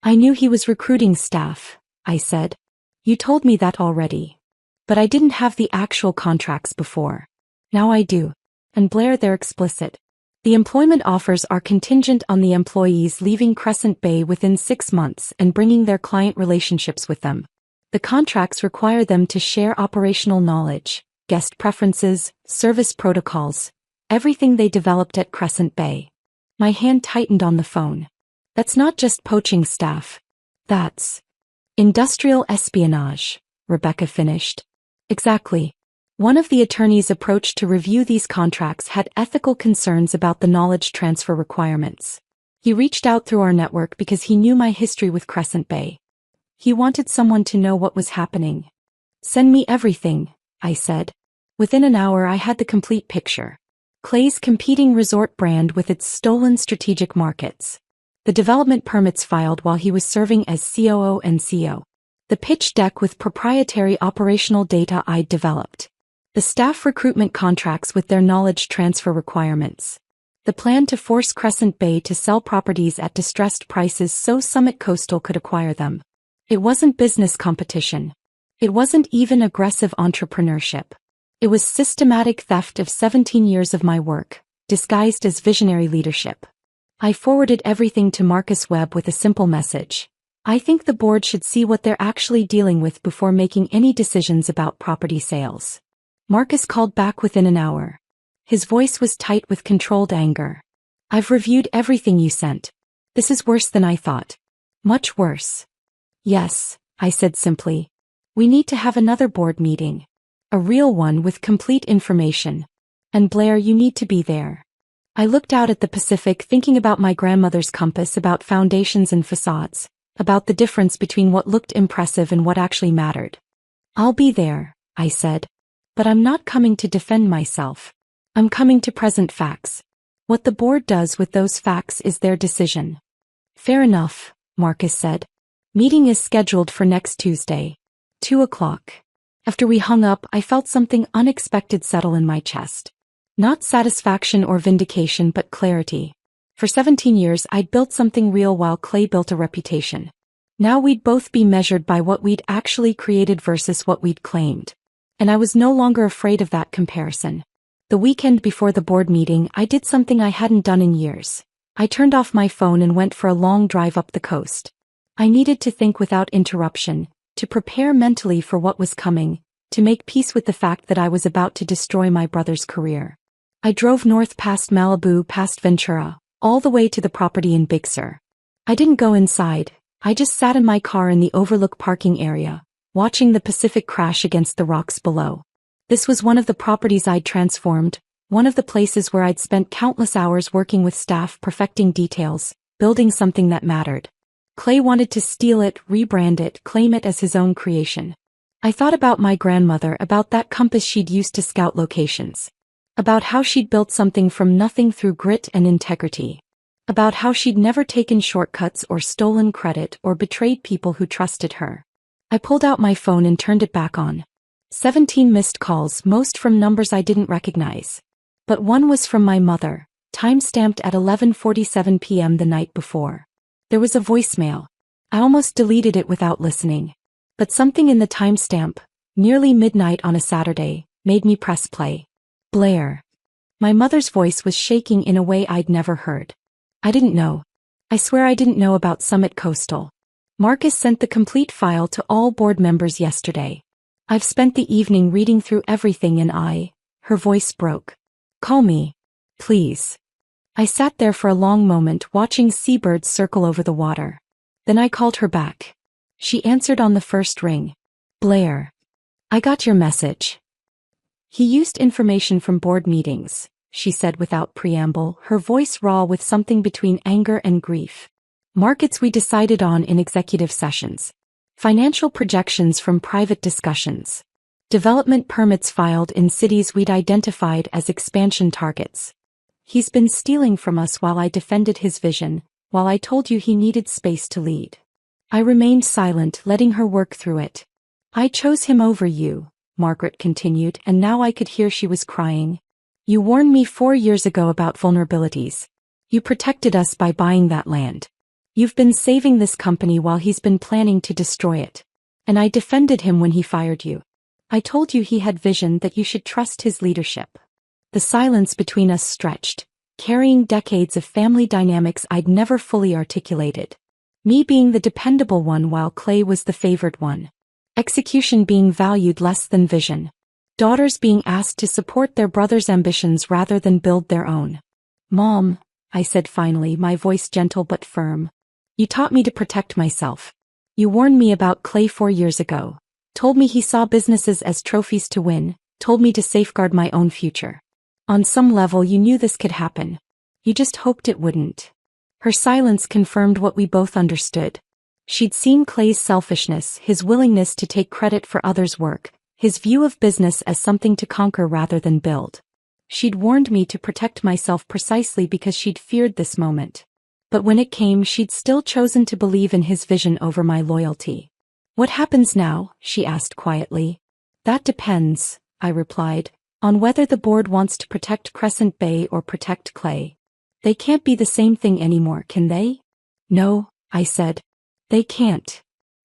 I knew he was recruiting staff, I said. You told me that already. But I didn't have the actual contracts before. Now I do. And Blair, they're explicit. The employment offers are contingent on the employees leaving Crescent Bay within 6 months and bringing their client relationships with them. The contracts require them to share operational knowledge, guest preferences, service protocols, everything they developed at Crescent Bay. My hand tightened on the phone. That's not just poaching staff. That's industrial espionage, Rebecca finished. Exactly. One of the attorneys approached to review these contracts had ethical concerns about the knowledge transfer requirements. He reached out through our network because he knew my history with Crescent Bay. He wanted someone to know what was happening. Send me everything, I said. Within an hour I had the complete picture. Clay's competing resort brand with its stolen strategic markets. The development permits filed while he was serving as COO and CO. The pitch deck with proprietary operational data I'd developed. The staff recruitment contracts with their knowledge transfer requirements. The plan to force Crescent Bay to sell properties at distressed prices so Summit Coastal could acquire them. It wasn't business competition. It wasn't even aggressive entrepreneurship. It was systematic theft of 17 years of my work, disguised as visionary leadership. I forwarded everything to Marcus Webb with a simple message. I think the board should see what they're actually dealing with before making any decisions about property sales. Marcus called back within an hour. His voice was tight with controlled anger. I've reviewed everything you sent. This is worse than I thought. Much worse. Yes, I said simply. We need to have another board meeting. A real one with complete information. And Blair, you need to be there. I looked out at the Pacific thinking about my grandmother's compass, about foundations and facades, about the difference between what looked impressive and what actually mattered. I'll be there, I said. But I'm not coming to defend myself. I'm coming to present facts. What the board does with those facts is their decision. Fair enough, Marcus said. Meeting is scheduled for next Tuesday. 2 o'clock. After we hung up, I felt something unexpected settle in my chest. Not satisfaction or vindication, but clarity. For 17 years I'd built something real while Clay built a reputation. Now we'd both be measured by what we'd actually created versus what we'd claimed. And I was no longer afraid of that comparison. The weekend before the board meeting, I did something I hadn't done in years. I turned off my phone and went for a long drive up the coast. I needed to think without interruption, to prepare mentally for what was coming, to make peace with the fact that I was about to destroy my brother's career. I drove north past Malibu, past Ventura, all the way to the property in Big Sur. I didn't go inside, I just sat in my car in the overlook parking area, watching the Pacific crash against the rocks below. This was one of the properties I'd transformed, one of the places where I'd spent countless hours working with staff perfecting details, building something that mattered. Clay wanted to steal it, rebrand it, claim it as his own creation. I thought about my grandmother, about that compass she'd used to scout locations. About how she'd built something from nothing through grit and integrity. About how she'd never taken shortcuts or stolen credit or betrayed people who trusted her. I pulled out my phone and turned it back on. 17 missed calls, most from numbers I didn't recognize. But one was from my mother, time-stamped at 11:47 p.m. the night before. There was a voicemail. I almost deleted it without listening. But something in the timestamp, nearly midnight on a Saturday, made me press play. Blair. My mother's voice was shaking in a way I'd never heard. I didn't know. I swear I didn't know about Summit Coastal. Marcus sent the complete file to all board members yesterday. I've spent the evening reading through everything and her voice broke. Call me. Please. I sat there for a long moment watching seabirds circle over the water. Then I called her back. She answered on the first ring. Blair. I got your message. He used information from board meetings, she said without preamble, her voice raw with something between anger and grief. Markets we decided on in executive sessions. Financial projections from private discussions. Development permits filed in cities we'd identified as expansion targets. He's been stealing from us while I defended his vision, while I told you he needed space to lead. I remained silent, letting her work through it. I chose him over you, Margaret continued, and now I could hear she was crying. You warned me 4 years ago about vulnerabilities. You protected us by buying that land. You've been saving this company while he's been planning to destroy it. And I defended him when he fired you. I told you he had vision, that you should trust his leadership. The silence between us stretched, carrying decades of family dynamics I'd never fully articulated. Me being the dependable one while Clay was the favored one. Execution being valued less than vision. Daughters being asked to support their brother's ambitions rather than build their own. Mom, I said finally, my voice gentle but firm. You taught me to protect myself. You warned me about Clay 4 years ago. Told me he saw businesses as trophies to win. Told me to safeguard my own future. On some level you knew this could happen. You just hoped it wouldn't. Her silence confirmed what we both understood. She'd seen Clay's selfishness, his willingness to take credit for others' work, his view of business as something to conquer rather than build. She'd warned me to protect myself precisely because she'd feared this moment. But when it came, she'd still chosen to believe in his vision over my loyalty. What happens now? She asked quietly. That depends, I replied, on whether the board wants to protect Crescent Bay or protect Clay. They can't be the same thing anymore, can they? No, I said. They can't.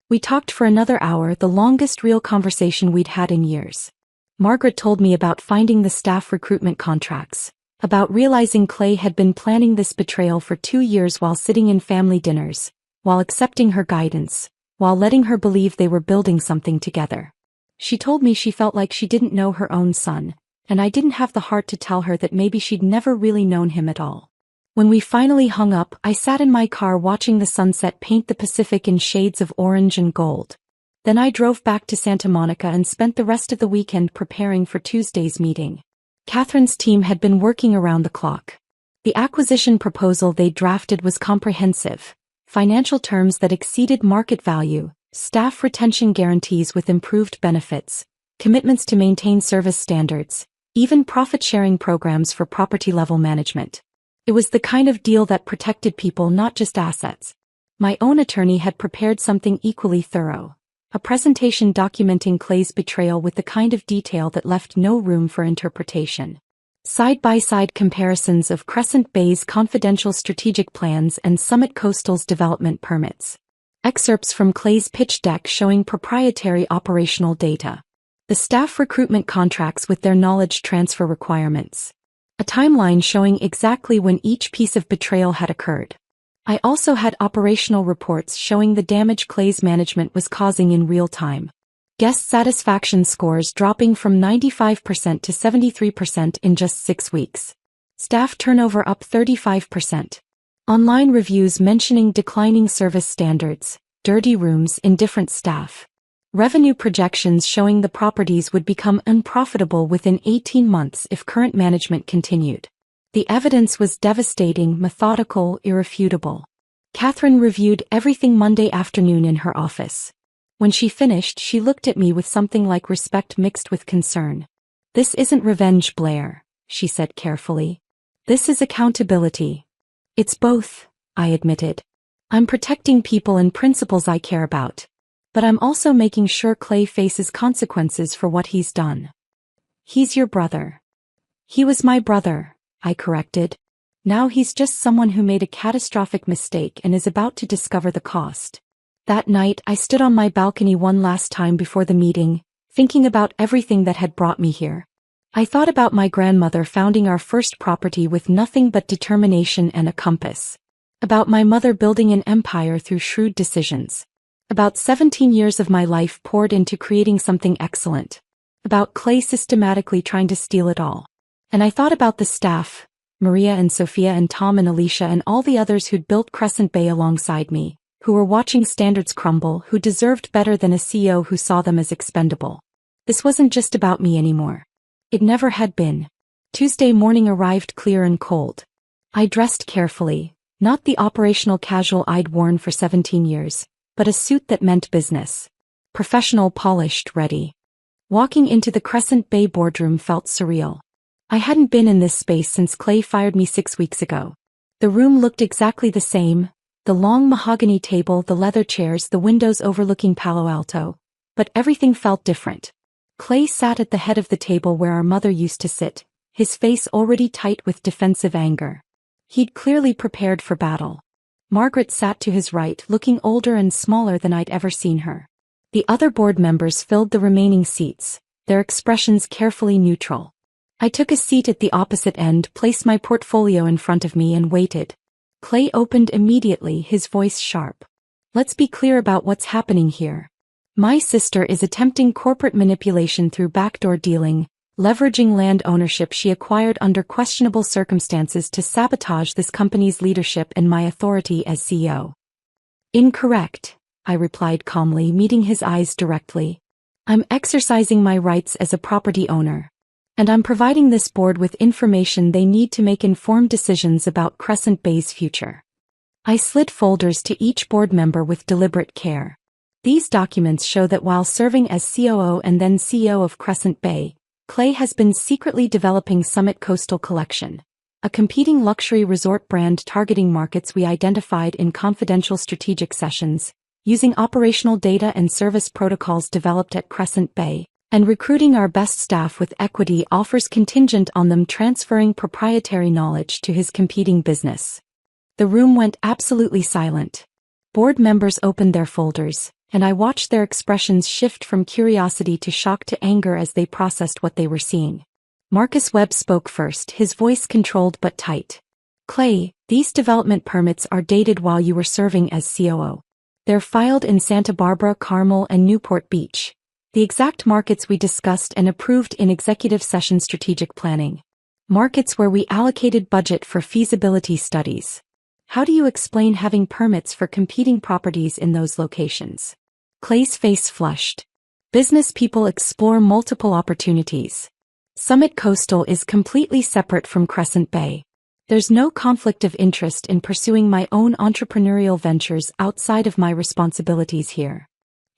We talked for another hour, the longest real conversation we'd had in years. Margaret told me about finding the staff recruitment contracts, about realizing Clay had been planning this betrayal for 2 years while sitting in family dinners, while accepting her guidance, while letting her believe they were building something together. She told me she felt like she didn't know her own son, and I didn't have the heart to tell her that maybe she'd never really known him at all. When we finally hung up, I sat in my car watching the sunset paint the Pacific in shades of orange and gold. Then I drove back to Santa Monica and spent the rest of the weekend preparing for Tuesday's meeting. Catherine's team had been working around the clock. The acquisition proposal they drafted was comprehensive, financial terms that exceeded market value, staff retention guarantees with improved benefits, commitments to maintain service standards, even profit-sharing programs for property-level management. It was the kind of deal that protected people, not just assets. My own attorney had prepared something equally thorough. A presentation documenting Clay's betrayal with the kind of detail that left no room for interpretation. Side-by-side comparisons of Crescent Bay's confidential strategic plans and Summit Coastal's development permits. Excerpts from Clay's pitch deck showing proprietary operational data. The staff recruitment contracts with their knowledge transfer requirements. A timeline showing exactly when each piece of betrayal had occurred. I also had operational reports showing the damage Clay's management was causing in real time. Guest satisfaction scores dropping from 95% to 73% in just 6 weeks. Staff turnover up 35%. Online reviews mentioning declining service standards, dirty rooms, indifferent staff. Revenue projections showing the properties would become unprofitable within 18 months if current management continued. The evidence was devastating, methodical, irrefutable. Catherine reviewed everything Monday afternoon in her office. When she finished, she looked at me with something like respect mixed with concern. "This isn't revenge, Blair," she said carefully. "This is accountability." "It's both," I admitted. "I'm protecting people and principles I care about. But I'm also making sure Clay faces consequences for what he's done." "He's your brother." "He was my brother," I corrected. "Now he's just someone who made a catastrophic mistake and is about to discover the cost." That night I stood on my balcony one last time before the meeting, thinking about everything that had brought me here. I thought about my grandmother founding our first property with nothing but determination and a compass. About my mother building an empire through shrewd decisions. About 17 years of my life poured into creating something excellent. About Clay systematically trying to steal it all. And I thought about the staff, Maria and Sophia and Tom and Alicia and all the others who'd built Crescent Bay alongside me, who were watching standards crumble, who deserved better than a CEO who saw them as expendable. This wasn't just about me anymore. It never had been. Tuesday morning arrived clear and cold. I dressed carefully, not the operational casual I'd worn for 17 years, but a suit that meant business. Professional, polished, ready. Walking into the Crescent Bay boardroom felt surreal. I hadn't been in this space since Clay fired me 6 weeks ago. The room looked exactly the same, the long mahogany table, the leather chairs, the windows overlooking Palo Alto, but everything felt different. Clay sat at the head of the table where our mother used to sit, his face already tight with defensive anger. He'd clearly prepared for battle. Margaret sat to his right, looking older and smaller than I'd ever seen her. The other board members filled the remaining seats, their expressions carefully neutral. I took a seat at the opposite end, placed my portfolio in front of me and waited. Clay opened immediately, his voice sharp. "Let's be clear about what's happening here. My sister is attempting corporate manipulation through backdoor dealing, leveraging land ownership she acquired under questionable circumstances to sabotage this company's leadership and my authority as CEO." "Incorrect," I replied calmly, meeting his eyes directly. "I'm exercising my rights as a property owner. And I'm providing this board with information they need to make informed decisions about Crescent Bay's future." I slid folders to each board member with deliberate care. These documents show that while serving as COO and then CEO of Crescent Bay, Clay has been secretly developing Summit Coastal Collection, a competing luxury resort brand targeting markets we identified in confidential strategic sessions, using operational data and service protocols developed at Crescent Bay, and recruiting our best staff with equity offers contingent on them transferring proprietary knowledge to his competing business. The room went absolutely silent. Board members opened their folders, and I watched their expressions shift from curiosity to shock to anger as they processed what they were seeing. Marcus Webb spoke first, his voice controlled but tight. "Clay, these development permits are dated while you were serving as COO. They're filed in Santa Barbara, Carmel, and Newport Beach, the exact markets we discussed and approved in executive session strategic planning. Markets where we allocated budget for feasibility studies. How do you explain having permits for competing properties in those locations?" Clay's face flushed. "Business people explore multiple opportunities. Summit Coastal is completely separate from Crescent Bay. There's no conflict of interest in pursuing my own entrepreneurial ventures outside of my responsibilities here.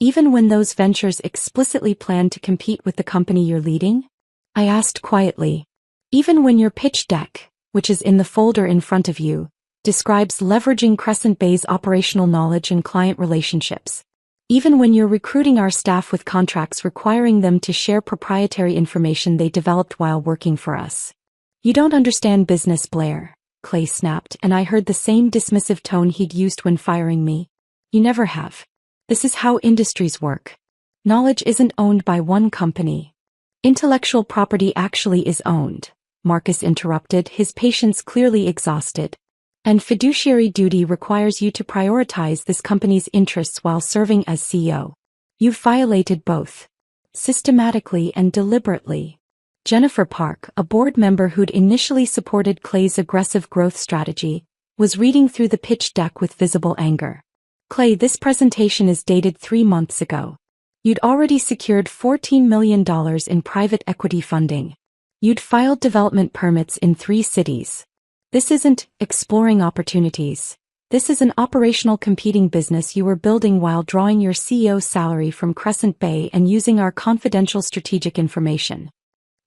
Even when those ventures explicitly plan to compete with the company you're leading?" I asked quietly. "Even when your pitch deck, which is in the folder in front of you, describes leveraging Crescent Bay's operational knowledge and client relationships. Even when you're recruiting our staff with contracts requiring them to share proprietary information they developed while working for us. You don't understand business, Blair," Clay snapped, and I heard the same dismissive tone he'd used when firing me. "You never have. This is how industries work. Knowledge isn't owned by one company. Intellectual property actually is owned," Marcus interrupted, his patience clearly exhausted. "And fiduciary duty requires you to prioritize this company's interests while serving as CEO. You've violated both. Systematically and deliberately." Jennifer Park, a board member who'd initially supported Clay's aggressive growth strategy, was reading through the pitch deck with visible anger. Clay, this presentation is dated 3 months ago. You'd already secured $14 million in private equity funding. You'd filed development permits in 3 cities. This isn't exploring opportunities. This is an operational competing business you were building while drawing your CEO's salary from Crescent Bay and using our confidential strategic information.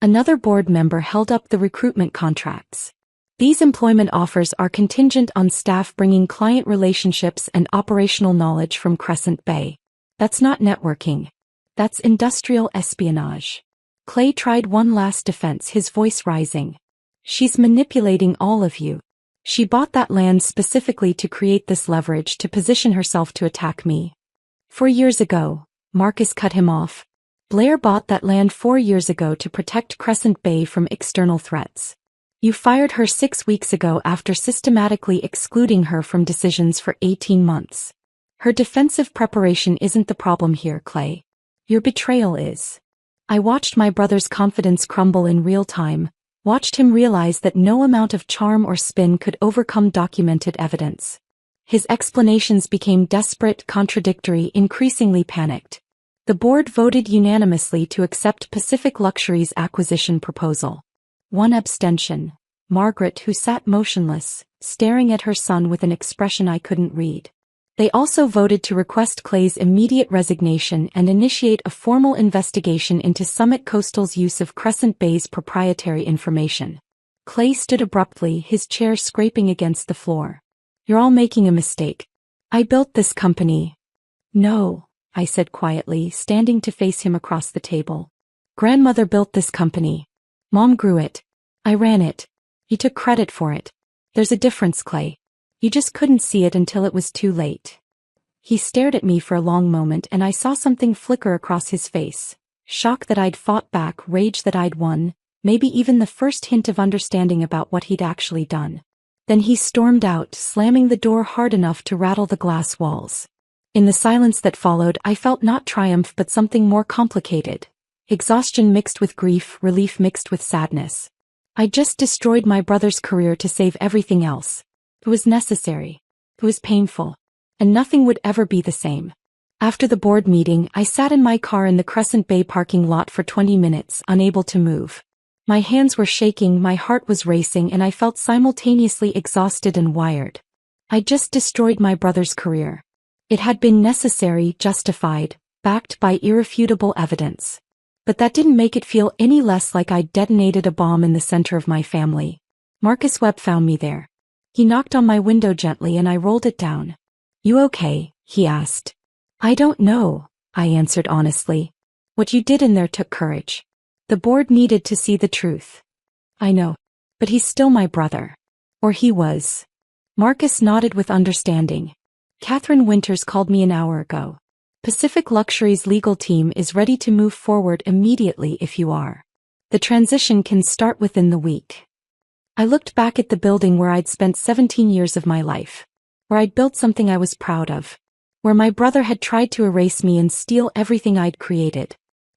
Another board member held up the recruitment contracts. These employment offers are contingent on staff bringing client relationships and operational knowledge from Crescent Bay. That's not networking. That's industrial espionage. Clay tried one last defense, his voice rising. She's manipulating all of you. She bought that land specifically to create this leverage to position herself to attack me. 4 years ago, Marcus cut him off. Blair bought that land 4 years ago to protect Crescent Bay from external threats. You fired her 6 weeks ago after systematically excluding her from decisions for 18 months. Her defensive preparation isn't the problem here, Clay. Your betrayal is. I watched my brother's confidence crumble in real time, watched him realize that no amount of charm or spin could overcome documented evidence. His explanations became desperate, contradictory, increasingly panicked. The board voted unanimously to accept Pacific Luxury's acquisition proposal. 1 abstention. Margaret, who sat motionless, staring at her son with an expression I couldn't read. They also voted to request Clay's immediate resignation and initiate a formal investigation into Summit Coastal's use of Crescent Bay's proprietary information. Clay stood abruptly, his chair scraping against the floor. You're all making a mistake. I built this company. No, I said quietly, standing to face him across the table. Grandmother built this company. Mom grew it. I ran it. You took credit for it. There's a difference, Clay. You just couldn't see it until it was too late. He stared at me for a long moment and I saw something flicker across his face. Shock that I'd fought back, rage that I'd won, maybe even the first hint of understanding about what he'd actually done. Then he stormed out, slamming the door hard enough to rattle the glass walls. In the silence that followed, I felt not triumph but something more complicated. Exhaustion mixed with grief, relief mixed with sadness. I just destroyed my brother's career to save everything else. It was necessary. It was painful. And nothing would ever be the same. After the board meeting, I sat in my car in the Crescent Bay parking lot for 20 minutes, unable to move. My hands were shaking, my heart was racing, and I felt simultaneously exhausted and wired. I just destroyed my brother's career. It had been necessary, justified, backed by irrefutable evidence. But that didn't make it feel any less like I'd detonated a bomb in the center of my family. Marcus Webb found me there. He knocked on my window gently and I rolled it down. You okay? He asked. I don't know, I answered honestly. What you did in there took courage. The board needed to see the truth. I know. But he's still my brother. Or he was. Marcus nodded with understanding. Catherine Winters called me an hour ago. Pacific Luxury's legal team is ready to move forward immediately if you are. The transition can start within the week. I looked back at the building where I'd spent 17 years of my life. Where I'd built something I was proud of. Where my brother had tried to erase me and steal everything I'd created.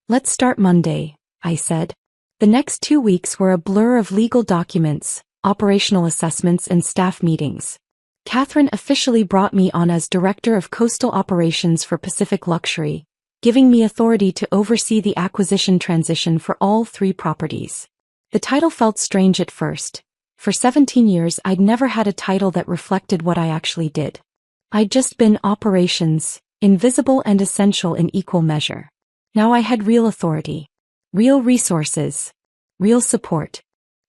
Let's start Monday, I said. The next 2 weeks were a blur of legal documents, operational assessments and staff meetings. Catherine officially brought me on as Director of Coastal Operations for Pacific Luxury, giving me authority to oversee the acquisition transition for all 3 properties. The title felt strange at first. For 17 years I'd never had a title that reflected what I actually did. I'd just been operations, invisible and essential in equal measure. Now I had real authority, real resources, real support.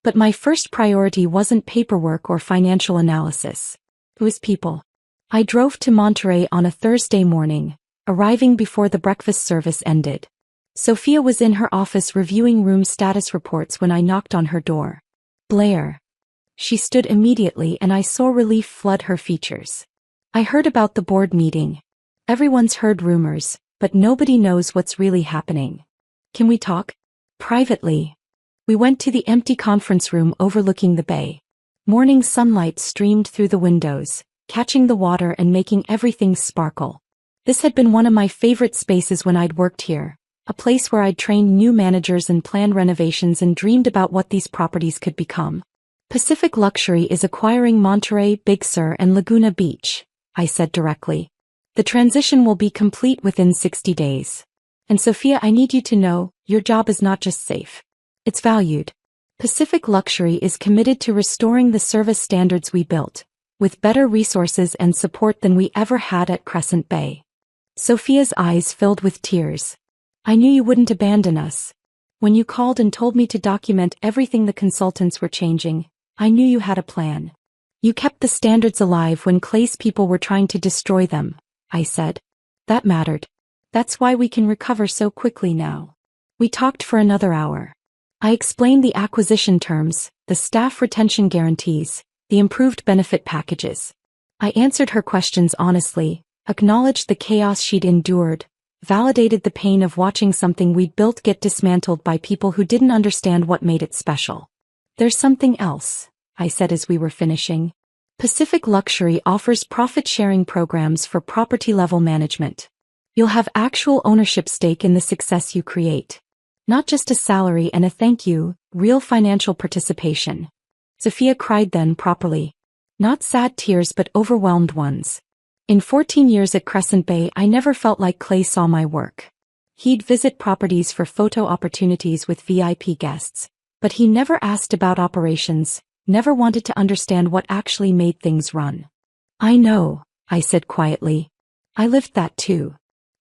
But my first priority wasn't paperwork or financial analysis. It was people. I drove to Monterey on a Thursday morning, arriving before the breakfast service ended. Sophia was in her office reviewing room status reports when I knocked on her door. Blair. She stood immediately and I saw relief flood her features. I heard about the board meeting. Everyone's heard rumors, but nobody knows what's really happening. Can we talk? Privately. We went to the empty conference room overlooking the bay. Morning sunlight streamed through the windows, catching the water and making everything sparkle. This had been one of my favorite spaces when I'd worked here, a place where I'd trained new managers and planned renovations and dreamed about what these properties could become. Pacific Luxury is acquiring Monterey, Big Sur and Laguna Beach, I said directly. The transition will be complete within 60 days. And Sophia, I need you to know, your job is not just safe. It's valued. Pacific Luxury is committed to restoring the service standards we built, with better resources and support than we ever had at Crescent Bay. Sophia's eyes filled with tears. I knew you wouldn't abandon us. When you called and told me to document everything the consultants were changing, I knew you had a plan. You kept the standards alive when Clay's people were trying to destroy them, I said. That mattered. That's why we can recover so quickly now. We talked for another hour. I explained the acquisition terms, the staff retention guarantees, the improved benefit packages. I answered her questions honestly, acknowledged the chaos she'd endured, validated the pain of watching something we'd built get dismantled by people who didn't understand what made it special. There's something else, I said as we were finishing. Pacific Luxury offers profit-sharing programs for property-level management. You'll have actual ownership stake in the success you create. Not just a salary and a thank you, real financial participation. Sophia cried then properly. Not sad tears but overwhelmed ones. In 14 years at Crescent Bay I never felt like Clay saw my work. He'd visit properties for photo opportunities with VIP guests, but he never asked about operations, never wanted to understand what actually made things run. I know, I said quietly. I lived that too.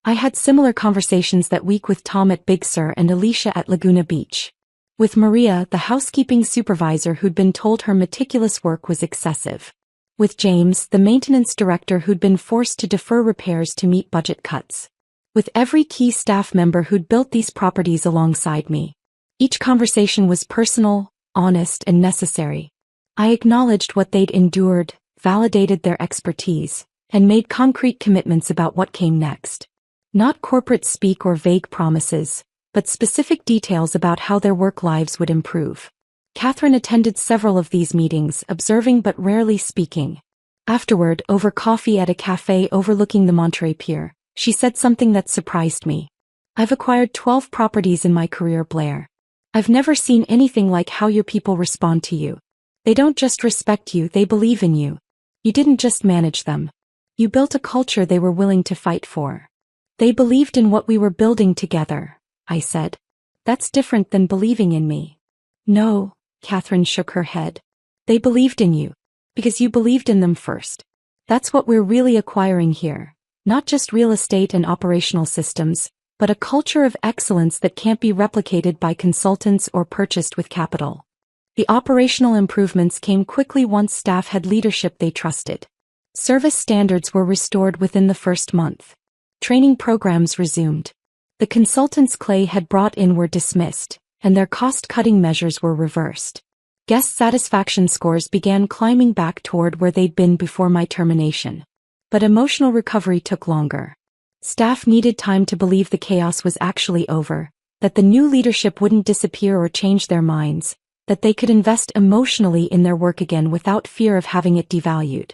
I had similar conversations that week with Tom at Big Sur and Alicia at Laguna Beach. With Maria, the housekeeping supervisor who'd been told her meticulous work was excessive. With James, the maintenance director who'd been forced to defer repairs to meet budget cuts. With every key staff member who'd built these properties alongside me. Each conversation was personal, honest, and necessary. I acknowledged what they'd endured, validated their expertise, and made concrete commitments about what came next. Not corporate speak or vague promises, but specific details about how their work lives would improve. Catherine attended several of these meetings, observing but rarely speaking. Afterward, over coffee at a cafe overlooking the Monterey Pier, she said something that surprised me. I've acquired 12 properties in my career, Blair. I've never seen anything like how your people respond to you. They don't just respect you, they believe in you. You didn't just manage them. You built a culture they were willing to fight for. They believed in what we were building together, I said. That's different than believing in me. No, Catherine shook her head. They believed in you. Because you believed in them first. That's what we're really acquiring here. Not just real estate and operational systems, but a culture of excellence that can't be replicated by consultants or purchased with capital. The operational improvements came quickly once staff had leadership they trusted. Service standards were restored within the first month. Training programs resumed. The consultants Clay had brought in were dismissed, and their cost-cutting measures were reversed. Guest satisfaction scores began climbing back toward where they'd been before my termination. But emotional recovery took longer. Staff needed time to believe the chaos was actually over, that the new leadership wouldn't disappear or change their minds, that they could invest emotionally in their work again without fear of having it devalued.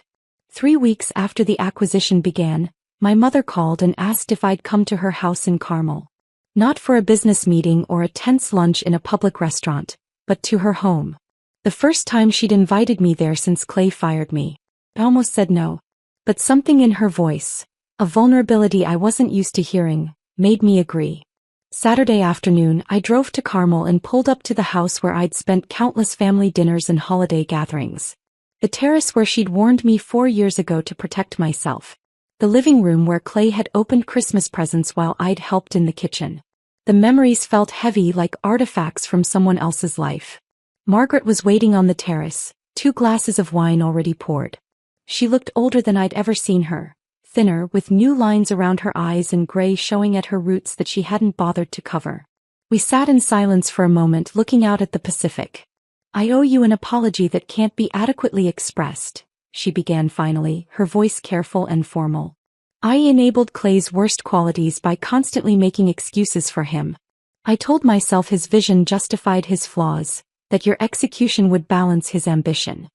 3 weeks after the acquisition began, my mother called and asked if I'd come to her house in Carmel. Not for a business meeting or a tense lunch in a public restaurant, but to her home. The first time she'd invited me there since Clay fired me. I almost said no. But something in her voice, a vulnerability I wasn't used to hearing, made me agree. Saturday afternoon, I drove to Carmel and pulled up to the house where I'd spent countless family dinners and holiday gatherings. The terrace where she'd warned me 4 years ago to protect myself. The living room where Clay had opened Christmas presents while I'd helped in the kitchen. The memories felt heavy like artifacts from someone else's life. Margaret was waiting on the terrace, 2 glasses of wine already poured. She looked older than I'd ever seen her, thinner with new lines around her eyes and gray showing at her roots that she hadn't bothered to cover. We sat in silence for a moment looking out at the Pacific. I owe you an apology that can't be adequately expressed, she began finally, her voice careful and formal. I enabled Clay's worst qualities by constantly making excuses for him. I told myself his vision justified his flaws, that your execution would balance his ambition.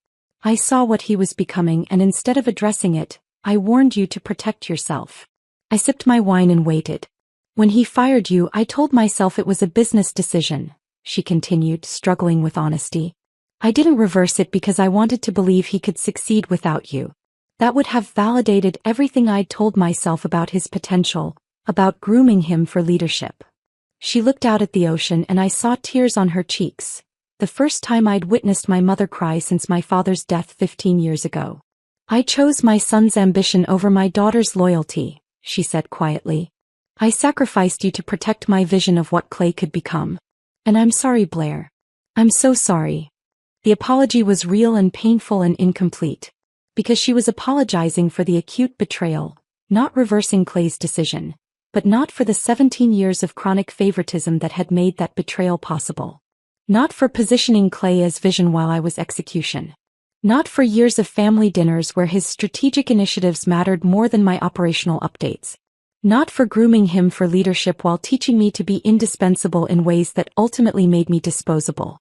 I saw what he was becoming and instead of addressing it, I warned you to protect yourself. I sipped my wine and waited. When he fired you, I told myself it was a business decision, she continued, struggling with honesty. I didn't reverse it because I wanted to believe he could succeed without you. That would have validated everything I'd told myself about his potential, about grooming him for leadership. She looked out at the ocean and I saw tears on her cheeks, the first time I'd witnessed my mother cry since my father's death 15 years ago. I chose my son's ambition over my daughter's loyalty, she said quietly. I sacrificed you to protect my vision of what Clay could become. And I'm sorry, Blair. I'm so sorry. The apology was real and painful and incomplete. Because she was apologizing for the acute betrayal, not reversing Clay's decision, but not for the 17 years of chronic favoritism that had made that betrayal possible. Not for positioning Clay as vision while I was execution. Not for years of family dinners where his strategic initiatives mattered more than my operational updates. Not for grooming him for leadership while teaching me to be indispensable in ways that ultimately made me disposable.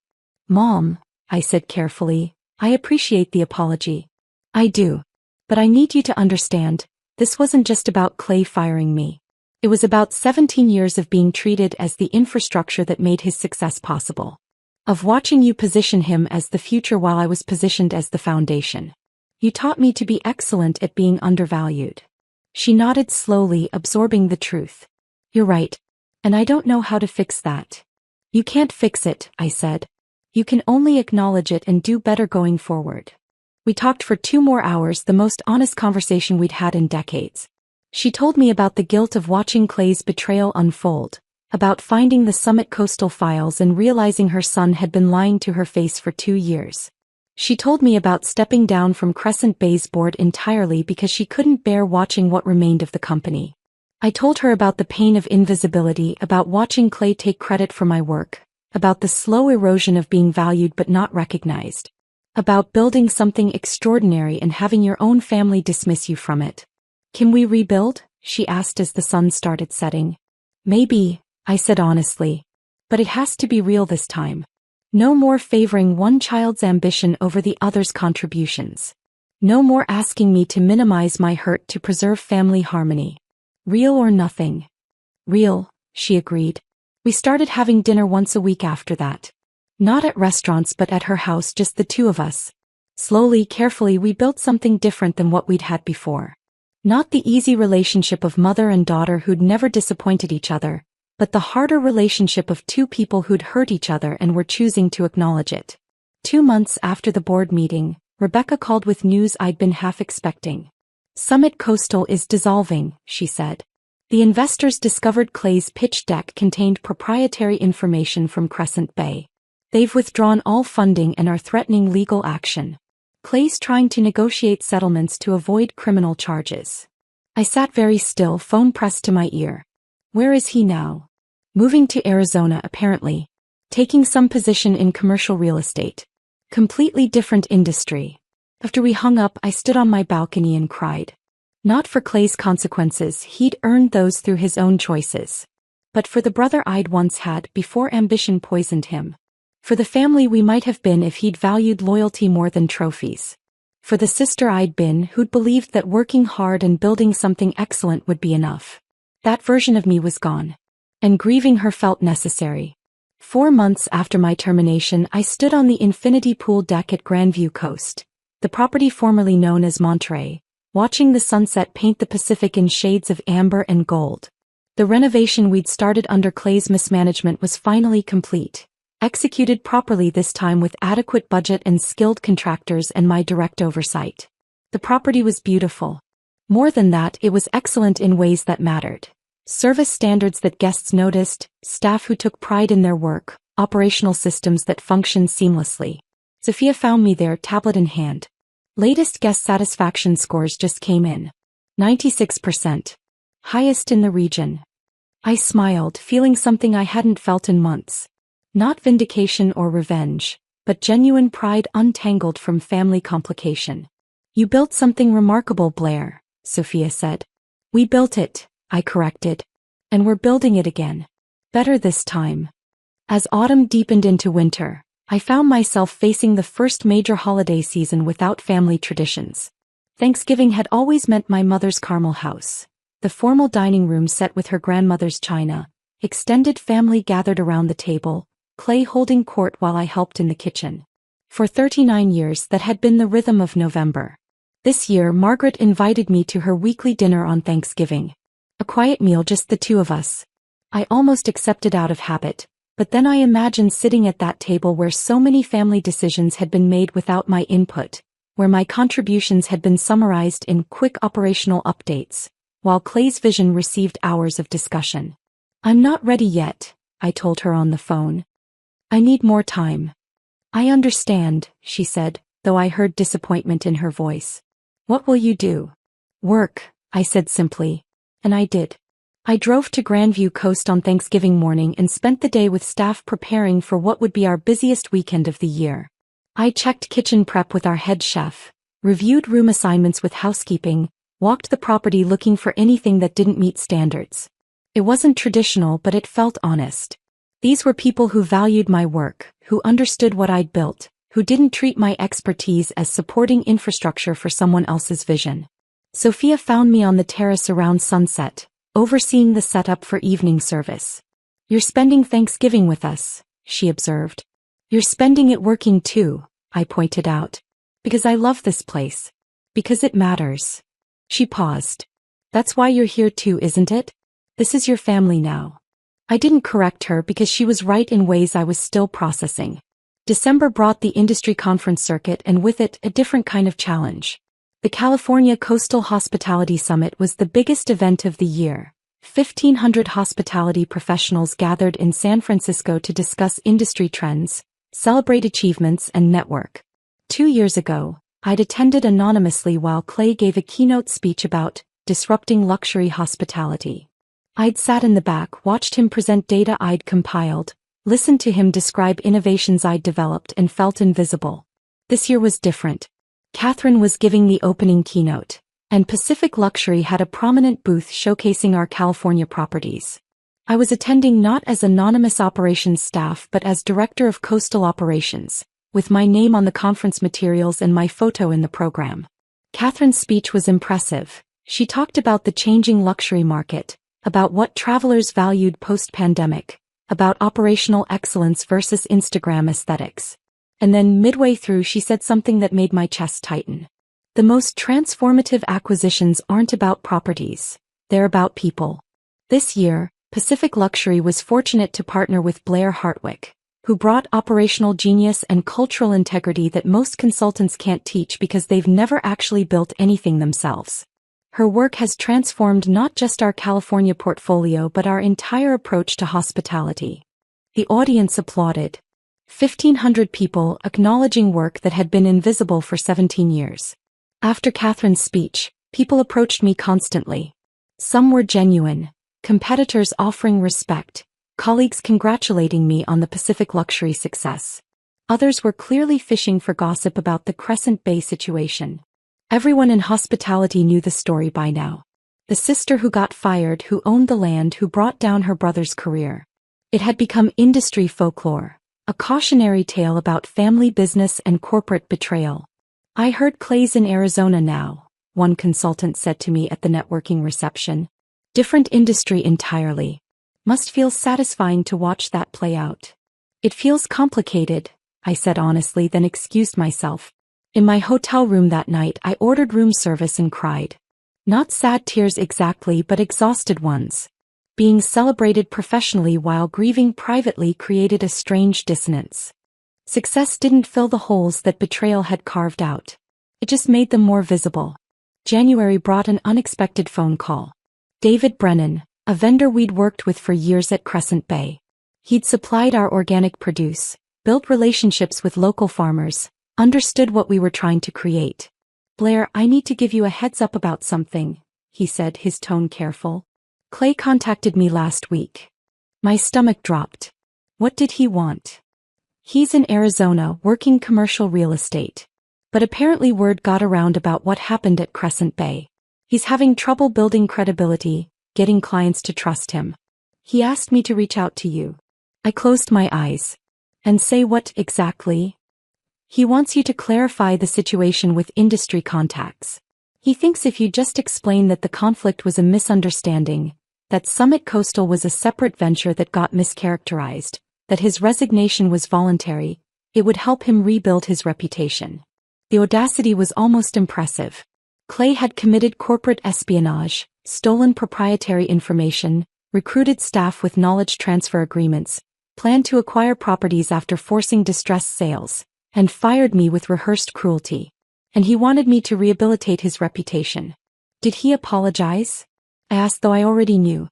Mom, I said carefully, I appreciate the apology. I do. But I need you to understand, this wasn't just about Clay firing me. It was about 17 years of being treated as the infrastructure that made his success possible. Of watching you position him as the future while I was positioned as the foundation. You taught me to be excellent at being undervalued. She nodded slowly, absorbing the truth. You're right. And I don't know how to fix that. You can't fix it, I said. You can only acknowledge it and do better going forward. We talked for 2 more hours, the most honest conversation we'd had in decades. She told me about the guilt of watching Clay's betrayal unfold, about finding the Summit Coastal files and realizing her son had been lying to her face for 2 years. She told me about stepping down from Crescent Bay's board entirely because she couldn't bear watching what remained of the company. I told her about the pain of invisibility, about watching Clay take credit for my work, about the slow erosion of being valued but not recognized. About building something extraordinary and having your own family dismiss you from it. Can we rebuild? She asked as the sun started setting. Maybe, I said honestly. But it has to be real this time. No more favoring one child's ambition over the other's contributions. No more asking me to minimize my hurt to preserve family harmony. Real or nothing. Real, she agreed. We started having dinner once a week after that. Not at restaurants but at her house, just the 2 of us. Slowly, carefully we built something different than what we'd had before. Not the easy relationship of mother and daughter who'd never disappointed each other, but the harder relationship of 2 people who'd hurt each other and were choosing to acknowledge it. 2 months after the board meeting, Rebecca called with news I'd been half expecting. Summit Coastal is dissolving, she said. The investors discovered Clay's pitch deck contained proprietary information from Crescent Bay. They've withdrawn all funding and are threatening legal action. Clay's trying to negotiate settlements to avoid criminal charges. I sat very still, phone pressed to my ear. Where is he now? Moving to Arizona apparently. Taking some position in commercial real estate. Completely different industry. After we hung up, I stood on my balcony and cried. Not for Clay's consequences, he'd earned those through his own choices. But for the brother I'd once had before ambition poisoned him. For the family we might have been if he'd valued loyalty more than trophies. For the sister I'd been who'd believed that working hard and building something excellent would be enough. That version of me was gone. And grieving her felt necessary. 4 months after my termination, I stood on the infinity pool deck at Grandview Coast, the property formerly known as Monterey, watching the sunset paint the Pacific in shades of amber and gold. The renovation we'd started under Clay's mismanagement was finally complete. Executed properly this time with adequate budget and skilled contractors and my direct oversight. The property was beautiful. More than that, it was excellent in ways that mattered. Service standards that guests noticed, staff who took pride in their work, operational systems that functioned seamlessly. Sophia found me there, tablet in hand. Latest guest satisfaction scores just came in. 96%. Highest in the region. I smiled, feeling something I hadn't felt in months. Not vindication or revenge, but genuine pride untangled from family complication. You built something remarkable, Blair, Sophia said. We built it, I corrected. And we're building it again. Better this time. As autumn deepened into winter, I found myself facing the first major holiday season without family traditions. Thanksgiving had always meant my mother's Carmel house. The formal dining room set with her grandmother's china, extended family gathered around the table, Clay holding court while I helped in the kitchen. For 39 years that had been the rhythm of November. This year Margaret invited me to her weekly dinner on Thanksgiving. A quiet meal, just the two of us. I almost accepted out of habit, but then I imagined sitting at that table where so many family decisions had been made without my input, where my contributions had been summarized in quick operational updates, while Clay's vision received hours of discussion. "I'm not ready yet," I told her on the phone. "I need more time." "I understand," she said, though I heard disappointment in her voice. "What will you do?" "Work," I said simply. And I did. I drove to Grandview Coast on Thanksgiving morning and spent the day with staff preparing for what would be our busiest weekend of the year. I checked kitchen prep with our head chef, reviewed room assignments with housekeeping, walked the property looking for anything that didn't meet standards. It wasn't traditional, but it felt honest. These were people who valued my work, who understood what I'd built, who didn't treat my expertise as supporting infrastructure for someone else's vision. Sophia found me on the terrace around sunset, overseeing the setup for evening service. "You're spending Thanksgiving with us," she observed. "You're spending it working too," I pointed out. "Because I love this place. Because it matters." She paused. "That's why you're here too, isn't it? This is your family now." I didn't correct her because she was right in ways I was still processing. December brought the industry conference circuit and with it a different kind of challenge. The California Coastal Hospitality Summit was the biggest event of the year. 1,500 hospitality professionals gathered in San Francisco to discuss industry trends, celebrate achievements, and network. 2 years ago, I'd attended anonymously while Clay gave a keynote speech about disrupting luxury hospitality. I'd sat in the back, watched him present data I'd compiled, listened to him describe innovations I'd developed, and felt invisible. This year was different. Catherine was giving the opening keynote, and Pacific Luxury had a prominent booth showcasing our California properties. I was attending not as anonymous operations staff but as Director of Coastal Operations, with my name on the conference materials and my photo in the program. Catherine's speech was impressive. She talked about the changing luxury market, about what travelers valued post-pandemic, about operational excellence versus Instagram aesthetics. And then midway through she said something that made my chest tighten. The most transformative acquisitions aren't about properties, they're about people. This year, Pacific Luxury was fortunate to partner with Blair Hartwick, who brought operational genius and cultural integrity that most consultants can't teach because they've never actually built anything themselves. Her work has transformed not just our California portfolio but our entire approach to hospitality. The audience applauded. 1,500 people acknowledging work that had been invisible for 17 years. After Catherine's speech, people approached me constantly. Some were genuine, competitors offering respect, colleagues congratulating me on the Pacific Luxury success. Others were clearly fishing for gossip about the Crescent Bay situation. Everyone in hospitality knew the story by now. The sister who got fired, who owned the land, who brought down her brother's career. It had become industry folklore, a cautionary tale about family business and corporate betrayal. "I heard Clay's in Arizona now," one consultant said to me at the networking reception. "Different industry entirely. Must feel satisfying to watch that play out." "It feels complicated," I said honestly, then excused myself. In my hotel room that night I ordered room service and cried. Not sad tears exactly, but exhausted ones. Being celebrated professionally while grieving privately created a strange dissonance. Success didn't fill the holes that betrayal had carved out. It just made them more visible. January brought an unexpected phone call. David Brennan, a vendor we'd worked with for years at Crescent Bay. He'd supplied our organic produce, built relationships with local farmers, understood what we were trying to create. "Blair, I need to give you a heads up about something," he said, his tone careful. "Clay contacted me last week." My stomach dropped. What did he want? He's in Arizona working commercial real estate. But apparently word got around about what happened at Crescent Bay. He's having trouble building credibility, getting clients to trust him. He asked me to reach out to you. I closed my eyes. And say what exactly? He wants you to clarify the situation with industry contacts. He thinks if you just explain that the conflict was a misunderstanding, that Summit Coastal was a separate venture that got mischaracterized, that his resignation was voluntary, It would help him rebuild his reputation. The audacity was almost impressive. Clay had committed corporate espionage, stolen proprietary information, recruited staff with knowledge transfer agreements, planned to acquire properties after forcing distressed sales, and fired me with rehearsed cruelty. And he wanted me to rehabilitate his reputation. Did he apologize? I asked, though I already knew.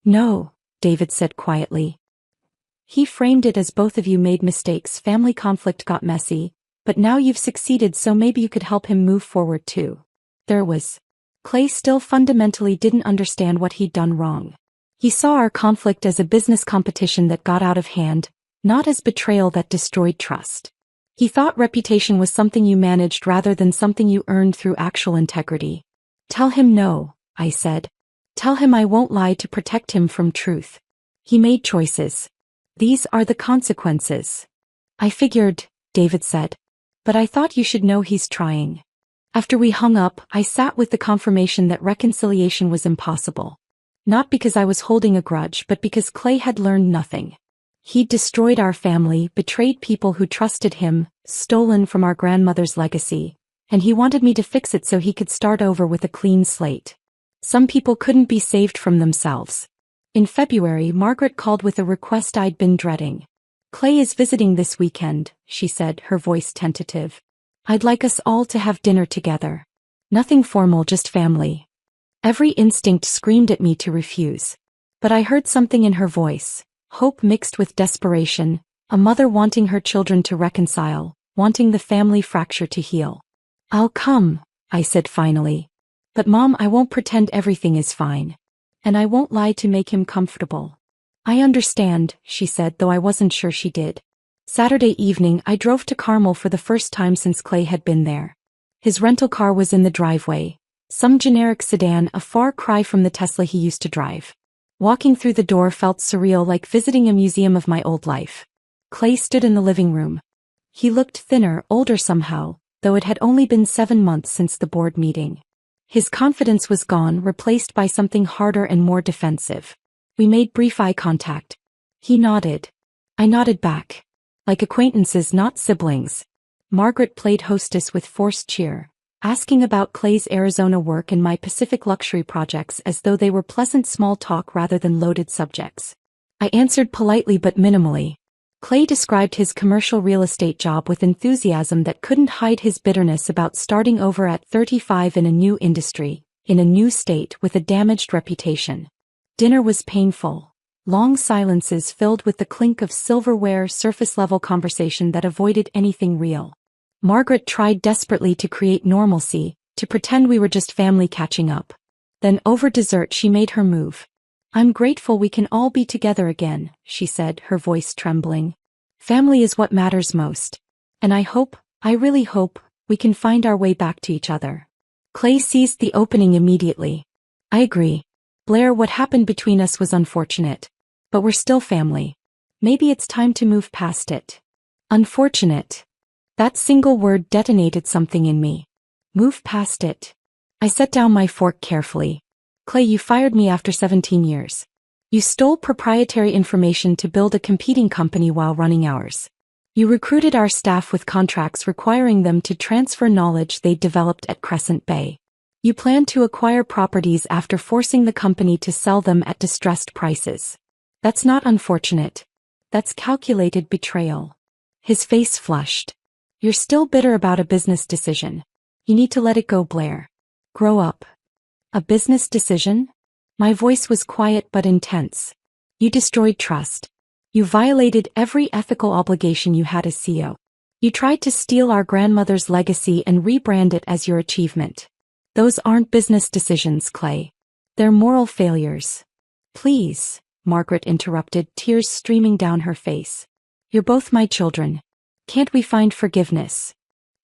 No, David said quietly. He framed it as both of you made mistakes, family conflict got messy, but now you've succeeded, so maybe you could help him move forward too. There was. Clay still fundamentally didn't understand what he'd done wrong. He saw our conflict as a business competition that got out of hand, not as betrayal that destroyed trust. He thought reputation was something you managed rather than something you earned through actual integrity. Tell him no, I said. Tell him I won't lie to protect him from truth. He made choices. These are the consequences. I figured, David said. But I thought you should know he's trying. After we hung up, I sat with the confirmation that reconciliation was impossible. Not because I was holding a grudge, but because Clay had learned nothing. He'd destroyed our family, betrayed people who trusted him, stolen from our grandmother's legacy, and he wanted me to fix it so he could start over with a clean slate. Some people couldn't be saved from themselves. In February, Margaret called with a request I'd been dreading. Clay is visiting this weekend, she said, her voice tentative. I'd like us all to have dinner together. Nothing formal, just family. Every instinct screamed at me to refuse. But I heard something in her voice, hope mixed with desperation, a mother wanting her children to reconcile, wanting the family fracture to heal. I'll come, I said finally. But Mom, I won't pretend everything is fine. And I won't lie to make him comfortable. I understand, she said, though I wasn't sure she did. Saturday evening, I drove to Carmel for the first time since Clay had been there. His rental car was in the driveway. Some generic sedan, a far cry from the Tesla he used to drive. Walking through the door felt surreal, like visiting a museum of my old life. Clay stood in the living room. He looked thinner, older somehow, though it had only been 7 months since the board meeting. His confidence was gone, replaced by something harder and more defensive. We made brief eye contact. He nodded. I nodded back. Like acquaintances, not siblings. Margaret played hostess with forced cheer, asking about Clay's Arizona work and my Pacific luxury projects as though they were pleasant small talk rather than loaded subjects. I answered politely but minimally. Clay described his commercial real estate job with enthusiasm that couldn't hide his bitterness about starting over at 35 in a new industry, in a new state with a damaged reputation. Dinner was painful. Long silences filled with the clink of silverware, surface-level conversation that avoided anything real. Margaret tried desperately to create normalcy, to pretend we were just family catching up. Then over dessert she made her move. I'm grateful we can all be together again, she said, her voice trembling. Family is what matters most. And I really hope, we can find our way back to each other. Clay seized the opening immediately. I agree. Blair, what happened between us was unfortunate. But we're still family. Maybe it's time to move past it. Unfortunate. That single word detonated something in me. Move past it. I set down my fork carefully. Clay, you fired me after 17 years. You stole proprietary information to build a competing company while running ours. You recruited our staff with contracts requiring them to transfer knowledge they'd developed at Crescent Bay. You planned to acquire properties after forcing the company to sell them at distressed prices. That's not unfortunate. That's calculated betrayal. His face flushed. You're still bitter about a business decision. You need to let it go, Blair. Grow up. A business decision? My voice was quiet but intense. You destroyed trust. You violated every ethical obligation you had as CEO. You tried to steal our grandmother's legacy and rebrand it as your achievement. Those aren't business decisions, Clay. They're moral failures. Please, Margaret interrupted, tears streaming down her face. You're both my children. Can't we find forgiveness?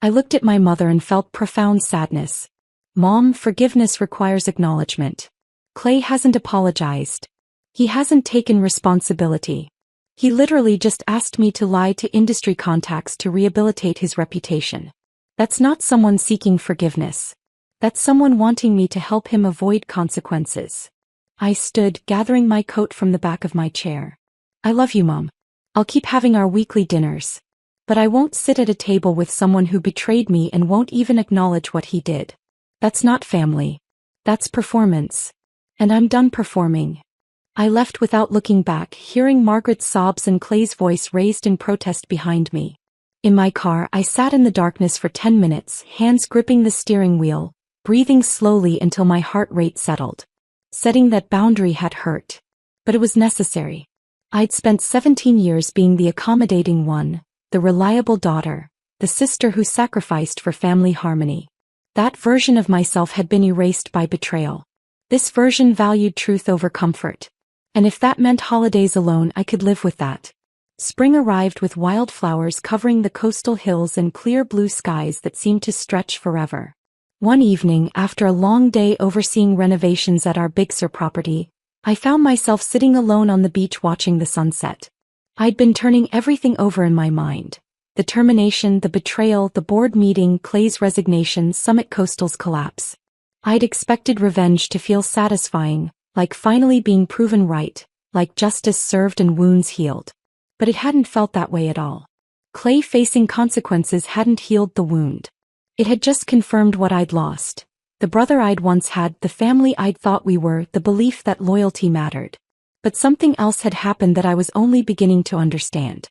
I looked at my mother and felt profound sadness. Mom, forgiveness requires acknowledgement. Clay hasn't apologized. He hasn't taken responsibility. He literally just asked me to lie to industry contacts to rehabilitate his reputation. That's not someone seeking forgiveness. That's someone wanting me to help him avoid consequences. I stood, gathering my coat from the back of my chair. I love you, Mom. I'll keep having our weekly dinners. But I won't sit at a table with someone who betrayed me and won't even acknowledge what he did. That's not family. That's performance. And I'm done performing. I left without looking back, hearing Margaret's sobs and Clay's voice raised in protest behind me. In my car, I sat in the darkness for 10 minutes, hands gripping the steering wheel, breathing slowly until my heart rate settled. Setting that boundary had hurt. But it was necessary. I'd spent 17 years being the accommodating one, the reliable daughter, the sister who sacrificed for family harmony. That version of myself had been erased by betrayal. This version valued truth over comfort. And if that meant holidays alone, I could live with that. Spring arrived with wildflowers covering the coastal hills and clear blue skies that seemed to stretch forever. One evening, after a long day overseeing renovations at our Big Sur property, I found myself sitting alone on the beach watching the sunset. I'd been turning everything over in my mind. The termination, the betrayal, the board meeting, Clay's resignation, Summit Coastal's collapse. I'd expected revenge to feel satisfying, like finally being proven right, like justice served and wounds healed. But it hadn't felt that way at all. Clay facing consequences hadn't healed the wound. It had just confirmed what I'd lost. The brother I'd once had, the family I'd thought we were, the belief that loyalty mattered. But something else had happened that I was only beginning to understand.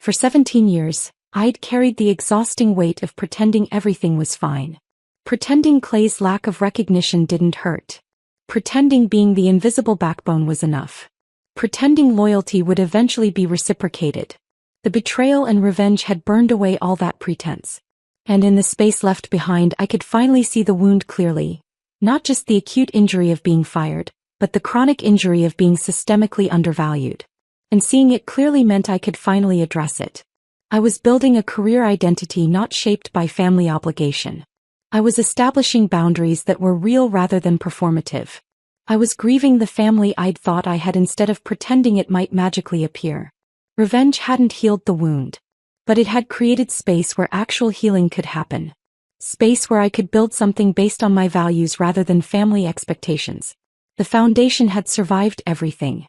For 17 years, I'd carried the exhausting weight of pretending everything was fine. Pretending Clay's lack of recognition didn't hurt. Pretending being the invisible backbone was enough. Pretending loyalty would eventually be reciprocated. The betrayal and revenge had burned away all that pretense. And in the space left behind, I could finally see the wound clearly. Not just the acute injury of being fired, but the chronic injury of being systemically undervalued. And seeing it clearly meant I could finally address it. I was building a career identity not shaped by family obligation. I was establishing boundaries that were real rather than performative. I was grieving the family I'd thought I had instead of pretending it might magically appear. Revenge hadn't healed the wound. But it had created space where actual healing could happen. Space where I could build something based on my values rather than family expectations. The foundation had survived everything.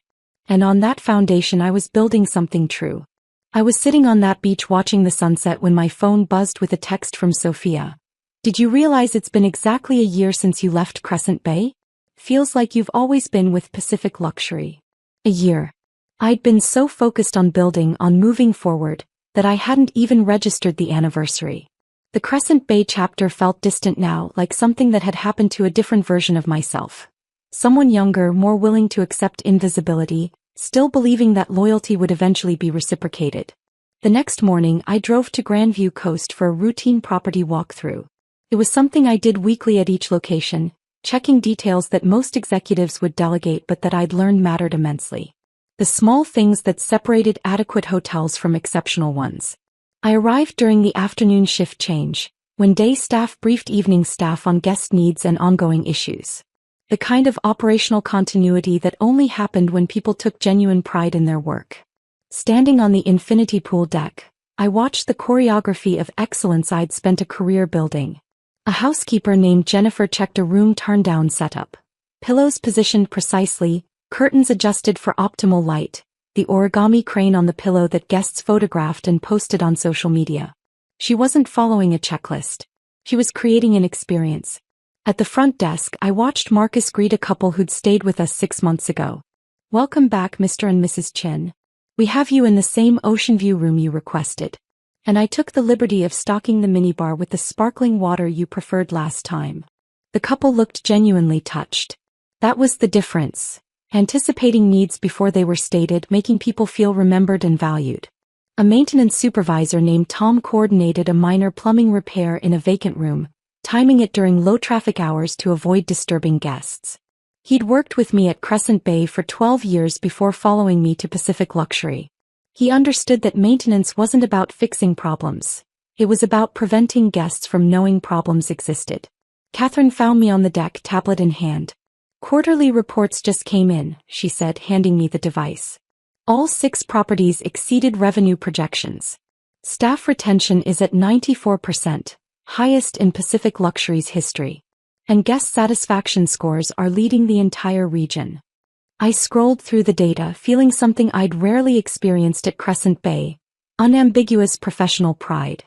And on that foundation I was building something true. I was sitting on that beach watching the sunset when my phone buzzed with a text from Sophia. Did you realize it's been exactly a year since you left Crescent Bay? Feels like you've always been with Pacific Luxury. A year. I'd been so focused on building, on moving forward, that I hadn't even registered the anniversary. The Crescent Bay chapter felt distant now, like something that had happened to a different version of myself. Someone younger, more willing to accept invisibility, still believing that loyalty would eventually be reciprocated. The next morning, I drove to Grandview Coast for a routine property walkthrough. It was something I did weekly at each location, checking details that most executives would delegate but that I'd learned mattered immensely. The small things that separated adequate hotels from exceptional ones. I arrived during the afternoon shift change, when day staff briefed evening staff on guest needs and ongoing issues. The kind of operational continuity that only happened when people took genuine pride in their work. Standing on the infinity pool deck, I watched the choreography of excellence I'd spent a career building. A housekeeper named Jennifer checked a room turn-down setup. Pillows positioned precisely, curtains adjusted for optimal light, the origami crane on the pillow that guests photographed and posted on social media. She wasn't following a checklist. She was creating an experience. At the front desk, I watched Marcus greet a couple who'd stayed with us 6 months ago. "Welcome back, Mr. and Mrs. Chin. We have you in the same ocean view room you requested. And I took the liberty of stocking the minibar with the sparkling water you preferred last time." The couple looked genuinely touched. That was the difference. Anticipating needs before they were stated, making people feel remembered and valued. A maintenance supervisor named Tom coordinated a minor plumbing repair in a vacant room, timing it during low-traffic hours to avoid disturbing guests. He'd worked with me at Crescent Bay for 12 years before following me to Pacific Luxury. He understood that maintenance wasn't about fixing problems. It was about preventing guests from knowing problems existed. Catherine found me on the deck, tablet in hand. "Quarterly reports just came in," she said, handing me the device. All 6 properties exceeded revenue projections. Staff retention is at 94%, highest in Pacific Luxury's history. And guest satisfaction scores are leading the entire region. I scrolled through the data, feeling something I'd rarely experienced at Crescent Bay, Unambiguous professional pride.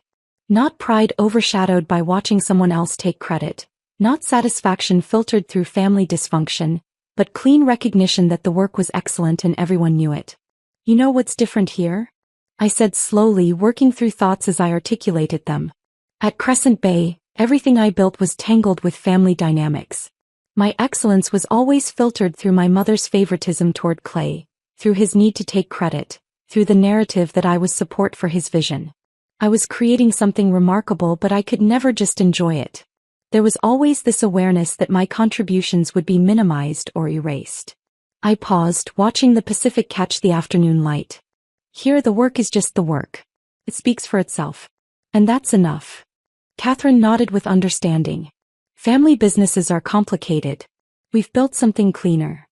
Not pride overshadowed by watching someone else take credit, not satisfaction filtered through family dysfunction, but clean recognition that the work was excellent and everyone knew it. You know what's different here? I said slowly, working through thoughts as I articulated them. At Crescent Bay, everything I built was tangled with family dynamics. My excellence was always filtered through my mother's favoritism toward Clay, through his need to take credit, through the narrative that I was support for his vision. I was creating something remarkable, but I could never just enjoy it. There was always this awareness that my contributions would be minimized or erased. I paused, watching the Pacific catch the afternoon light. Here the work is just the work. It speaks for itself. And that's enough. Catherine nodded with understanding. Family businesses are complicated. We've built something cleaner.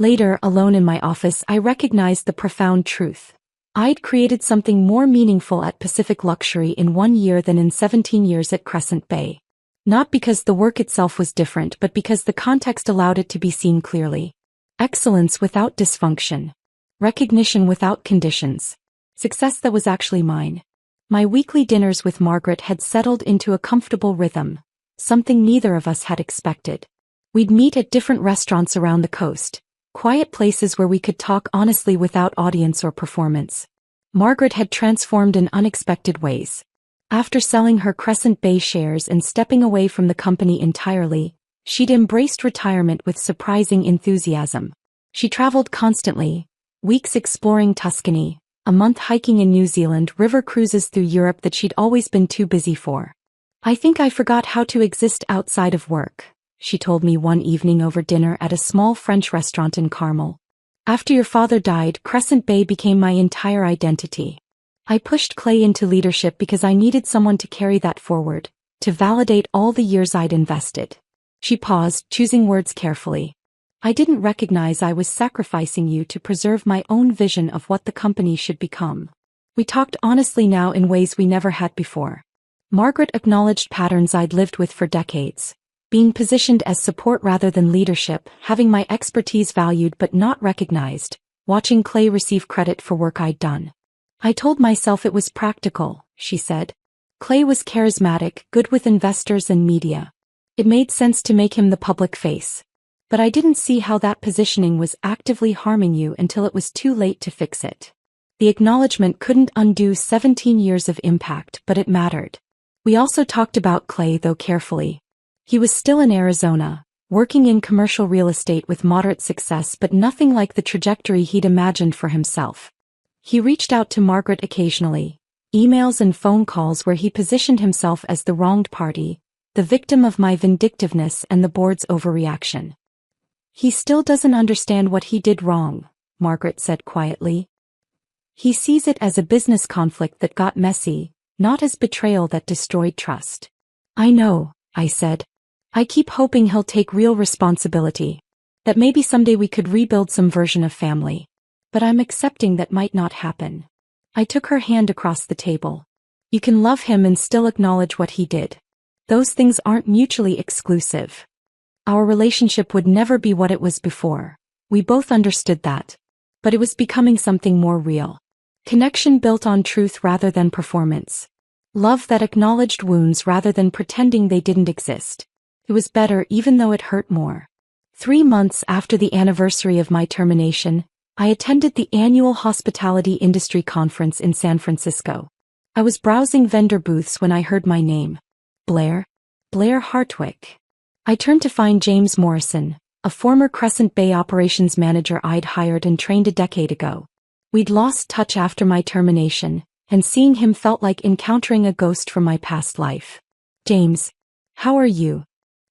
Later, alone in my office, I recognized the profound truth. I'd created something more meaningful at Pacific Luxury in 1 year than in 17 years at Crescent Bay. Not because the work itself was different, but because the context allowed it to be seen clearly. Excellence without dysfunction. Recognition without conditions. Success that was actually mine. My weekly dinners with Margaret had settled into a comfortable rhythm, something neither of us had expected. We'd meet at different restaurants around the coast, quiet places where we could talk honestly without audience or performance. Margaret had transformed in unexpected ways. After selling her Crescent Bay shares and stepping away from the company entirely, she'd embraced retirement with surprising enthusiasm. She traveled constantly, weeks exploring Tuscany, a month hiking in New Zealand, river cruises through Europe that she'd always been too busy for. I think I forgot how to exist outside of work, she told me one evening over dinner at a small French restaurant in Carmel. After your father died, Crescent Bay became my entire identity. I pushed Clay into leadership because I needed someone to carry that forward, to validate all the years I'd invested. She paused, choosing words carefully. I didn't recognize I was sacrificing you to preserve my own vision of what the company should become. We talked honestly now in ways we never had before. Margaret acknowledged patterns I'd lived with for decades. Being positioned as support rather than leadership, having my expertise valued but not recognized, watching Clay receive credit for work I'd done. I told myself it was practical, she said. Clay was charismatic, good with investors and media. It made sense to make him the public face. But I didn't see how that positioning was actively harming you until it was too late to fix it. The acknowledgement couldn't undo 17 years of impact, but it mattered. We also talked about Clay, though carefully. He was still in Arizona, working in commercial real estate with moderate success, but nothing like the trajectory he'd imagined for himself. He reached out to Margaret occasionally, emails and phone calls where he positioned himself as the wronged party, the victim of my vindictiveness and the board's overreaction. He still doesn't understand what he did wrong, Margaret said quietly. He sees it as a business conflict that got messy, not as betrayal that destroyed trust. I know, I said. I keep hoping he'll take real responsibility. That maybe someday we could rebuild some version of family. But I'm accepting that might not happen. I took her hand across the table. You can love him and still acknowledge what he did. Those things aren't mutually exclusive. Our relationship would never be what it was before. We both understood that. But it was becoming something more real. Connection built on truth rather than performance. Love that acknowledged wounds rather than pretending they didn't exist. It was better even though it hurt more. 3 months after the anniversary of my termination, I attended the annual Hospitality Industry Conference in San Francisco. I was browsing vendor booths when I heard my name. Blair Hartwick. I turned to find James Morrison, a former Crescent Bay operations manager I'd hired and trained a decade ago. We'd lost touch after my termination, and seeing him felt like encountering a ghost from my past life. James, how are you?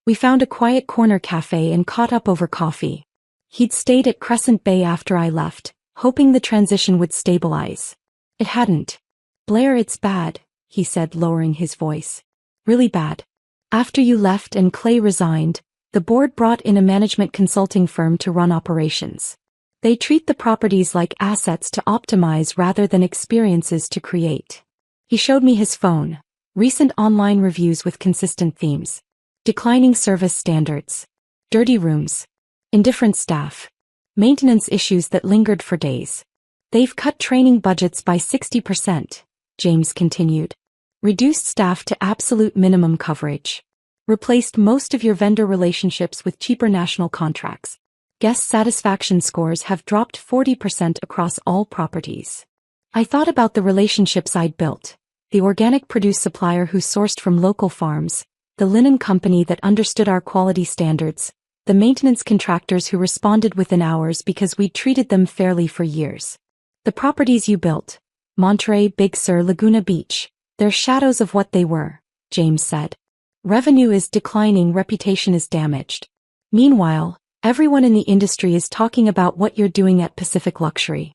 We found a quiet corner cafe and caught up over coffee. He'd stayed at Crescent Bay after I left, hoping the transition would stabilize. It hadn't. Blair, it's bad, he said, lowering his voice. Really bad. After you left and Clay resigned, the board brought in a management consulting firm to run operations. They treat the properties like assets to optimize rather than experiences to create. He showed me his phone, recent online reviews with consistent themes. Declining service standards. Dirty rooms. Indifferent staff. Maintenance issues that lingered for days. They've cut training budgets by 60%, James continued. Reduced staff to absolute minimum coverage. Replaced most of your vendor relationships with cheaper national contracts. Guest satisfaction scores have dropped 40% across all properties. I thought about the relationships I'd built. The organic produce supplier who sourced from local farms, the linen company that understood our quality standards, the maintenance contractors who responded within hours because we treated them fairly for years. The properties you built, Monterey, Big Sur, Laguna Beach, they're shadows of what they were, James said. Revenue is declining, reputation is damaged. Meanwhile, everyone in the industry is talking about what you're doing at Pacific Luxury.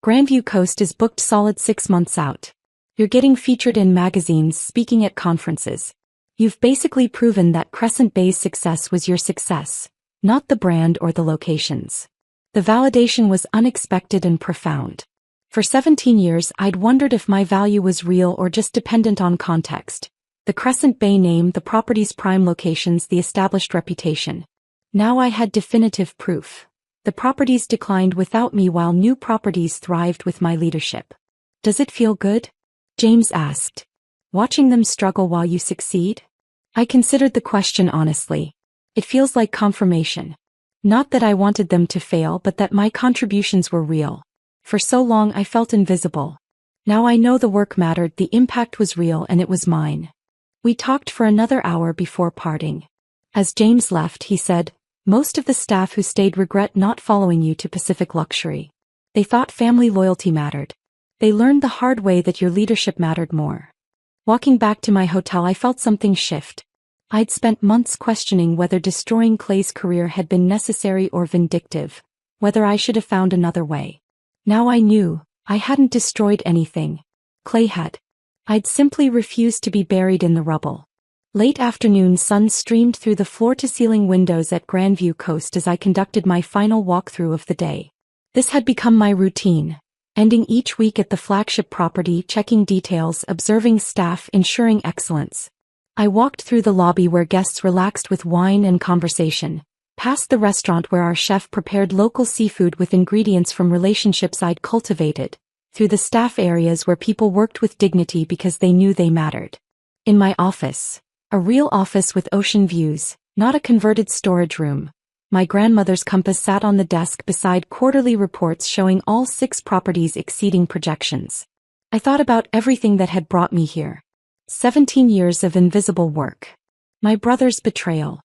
Grandview Coast is booked solid 6 months out. You're getting featured in magazines, speaking at conferences. You've basically proven that Crescent Bay's success was your success, not the brand or the locations. The validation was unexpected and profound. For 17 years I'd wondered if my value was real or just dependent on context. The Crescent Bay name, the property's prime locations, the established reputation. Now I had definitive proof. The properties declined without me while new properties thrived with my leadership. Does it feel good? James asked. Watching them struggle while you succeed? I considered the question honestly. It feels like confirmation. Not that I wanted them to fail, but that my contributions were real. For so long I felt invisible. Now I know the work mattered, the impact was real, and it was mine. We talked for another hour before parting. As James left, he said, most of the staff who stayed regret not following you to Pacific Luxury. They thought family loyalty mattered. They learned the hard way that your leadership mattered more. Walking back to my hotel, I felt something shift. I'd spent months questioning whether destroying Clay's career had been necessary or vindictive, whether I should have found another way. Now I knew, I hadn't destroyed anything. Clay had. I'd simply refused to be buried in the rubble. Late afternoon sun streamed through the floor-to-ceiling windows at Grandview Coast as I conducted my final walkthrough of the day. This had become my routine, ending each week at the flagship property, checking details, observing staff, ensuring excellence. I walked through the lobby where guests relaxed with wine and conversation, past the restaurant where our chef prepared local seafood with ingredients from relationships I'd cultivated, through the staff areas where people worked with dignity because they knew they mattered. In my office, a real office with ocean views, not a converted storage room, my grandmother's compass sat on the desk beside quarterly reports showing all 6 properties exceeding projections. I thought about everything that had brought me here. 17 years of invisible work. My brother's betrayal.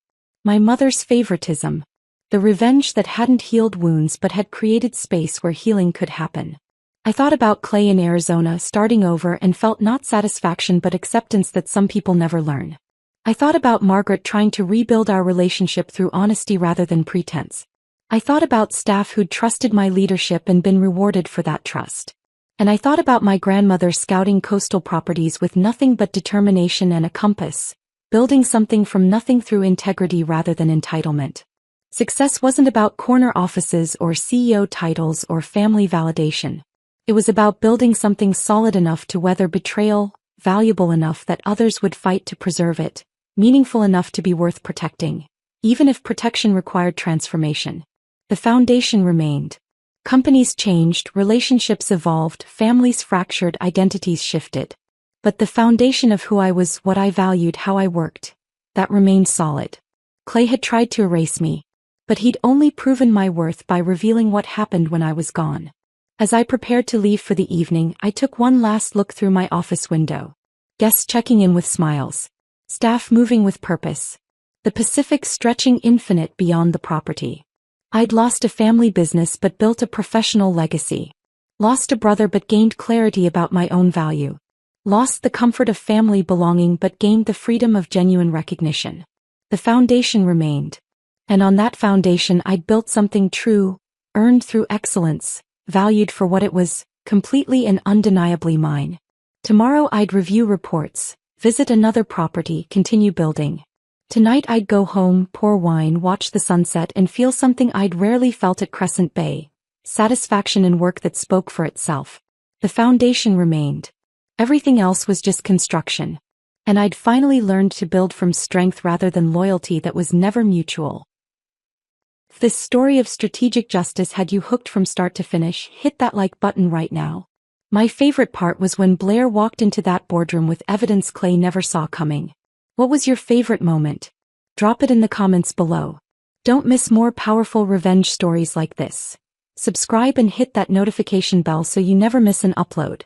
My mother's favoritism. The revenge that hadn't healed wounds but had created space where healing could happen. I thought about Clay in Arizona starting over and felt not satisfaction but acceptance that some people never learn. I thought about Margaret trying to rebuild our relationship through honesty rather than pretense. I thought about staff who'd trusted my leadership and been rewarded for that trust. And I thought about my grandmother scouting coastal properties with nothing but determination and a compass, building something from nothing through integrity rather than entitlement. Success wasn't about corner offices or CEO titles or family validation. It was about building something solid enough to weather betrayal, valuable enough that others would fight to preserve it, meaningful enough to be worth protecting, even if protection required transformation. The foundation remained. Companies changed, relationships evolved, families fractured, identities shifted. But the foundation of who I was, what I valued, how I worked, that remained solid. Clay had tried to erase me, but he'd only proven my worth by revealing what happened when I was gone. As I prepared to leave for the evening, I took one last look through my office window. Guests checking in with smiles. Staff moving with purpose. The Pacific stretching infinite beyond the property. I'd lost a family business but built a professional legacy. Lost a brother but gained clarity about my own value. Lost the comfort of family belonging but gained the freedom of genuine recognition. The foundation remained. And on that foundation I'd built something true, earned through excellence, valued for what it was, completely and undeniably mine. Tomorrow I'd review reports, visit another property, continue building. Tonight I'd go home, pour wine, watch the sunset and feel something I'd rarely felt at Crescent Bay. Satisfaction in work that spoke for itself. The foundation remained. Everything else was just construction. And I'd finally learned to build from strength rather than loyalty that was never mutual. If this story of strategic justice had you hooked from start to finish, hit that like button right now. My favorite part was when Blair walked into that boardroom with evidence Clay never saw coming. What was your favorite moment? Drop it in the comments below. Don't miss more powerful revenge stories like this. Subscribe and hit that notification bell so you never miss an upload.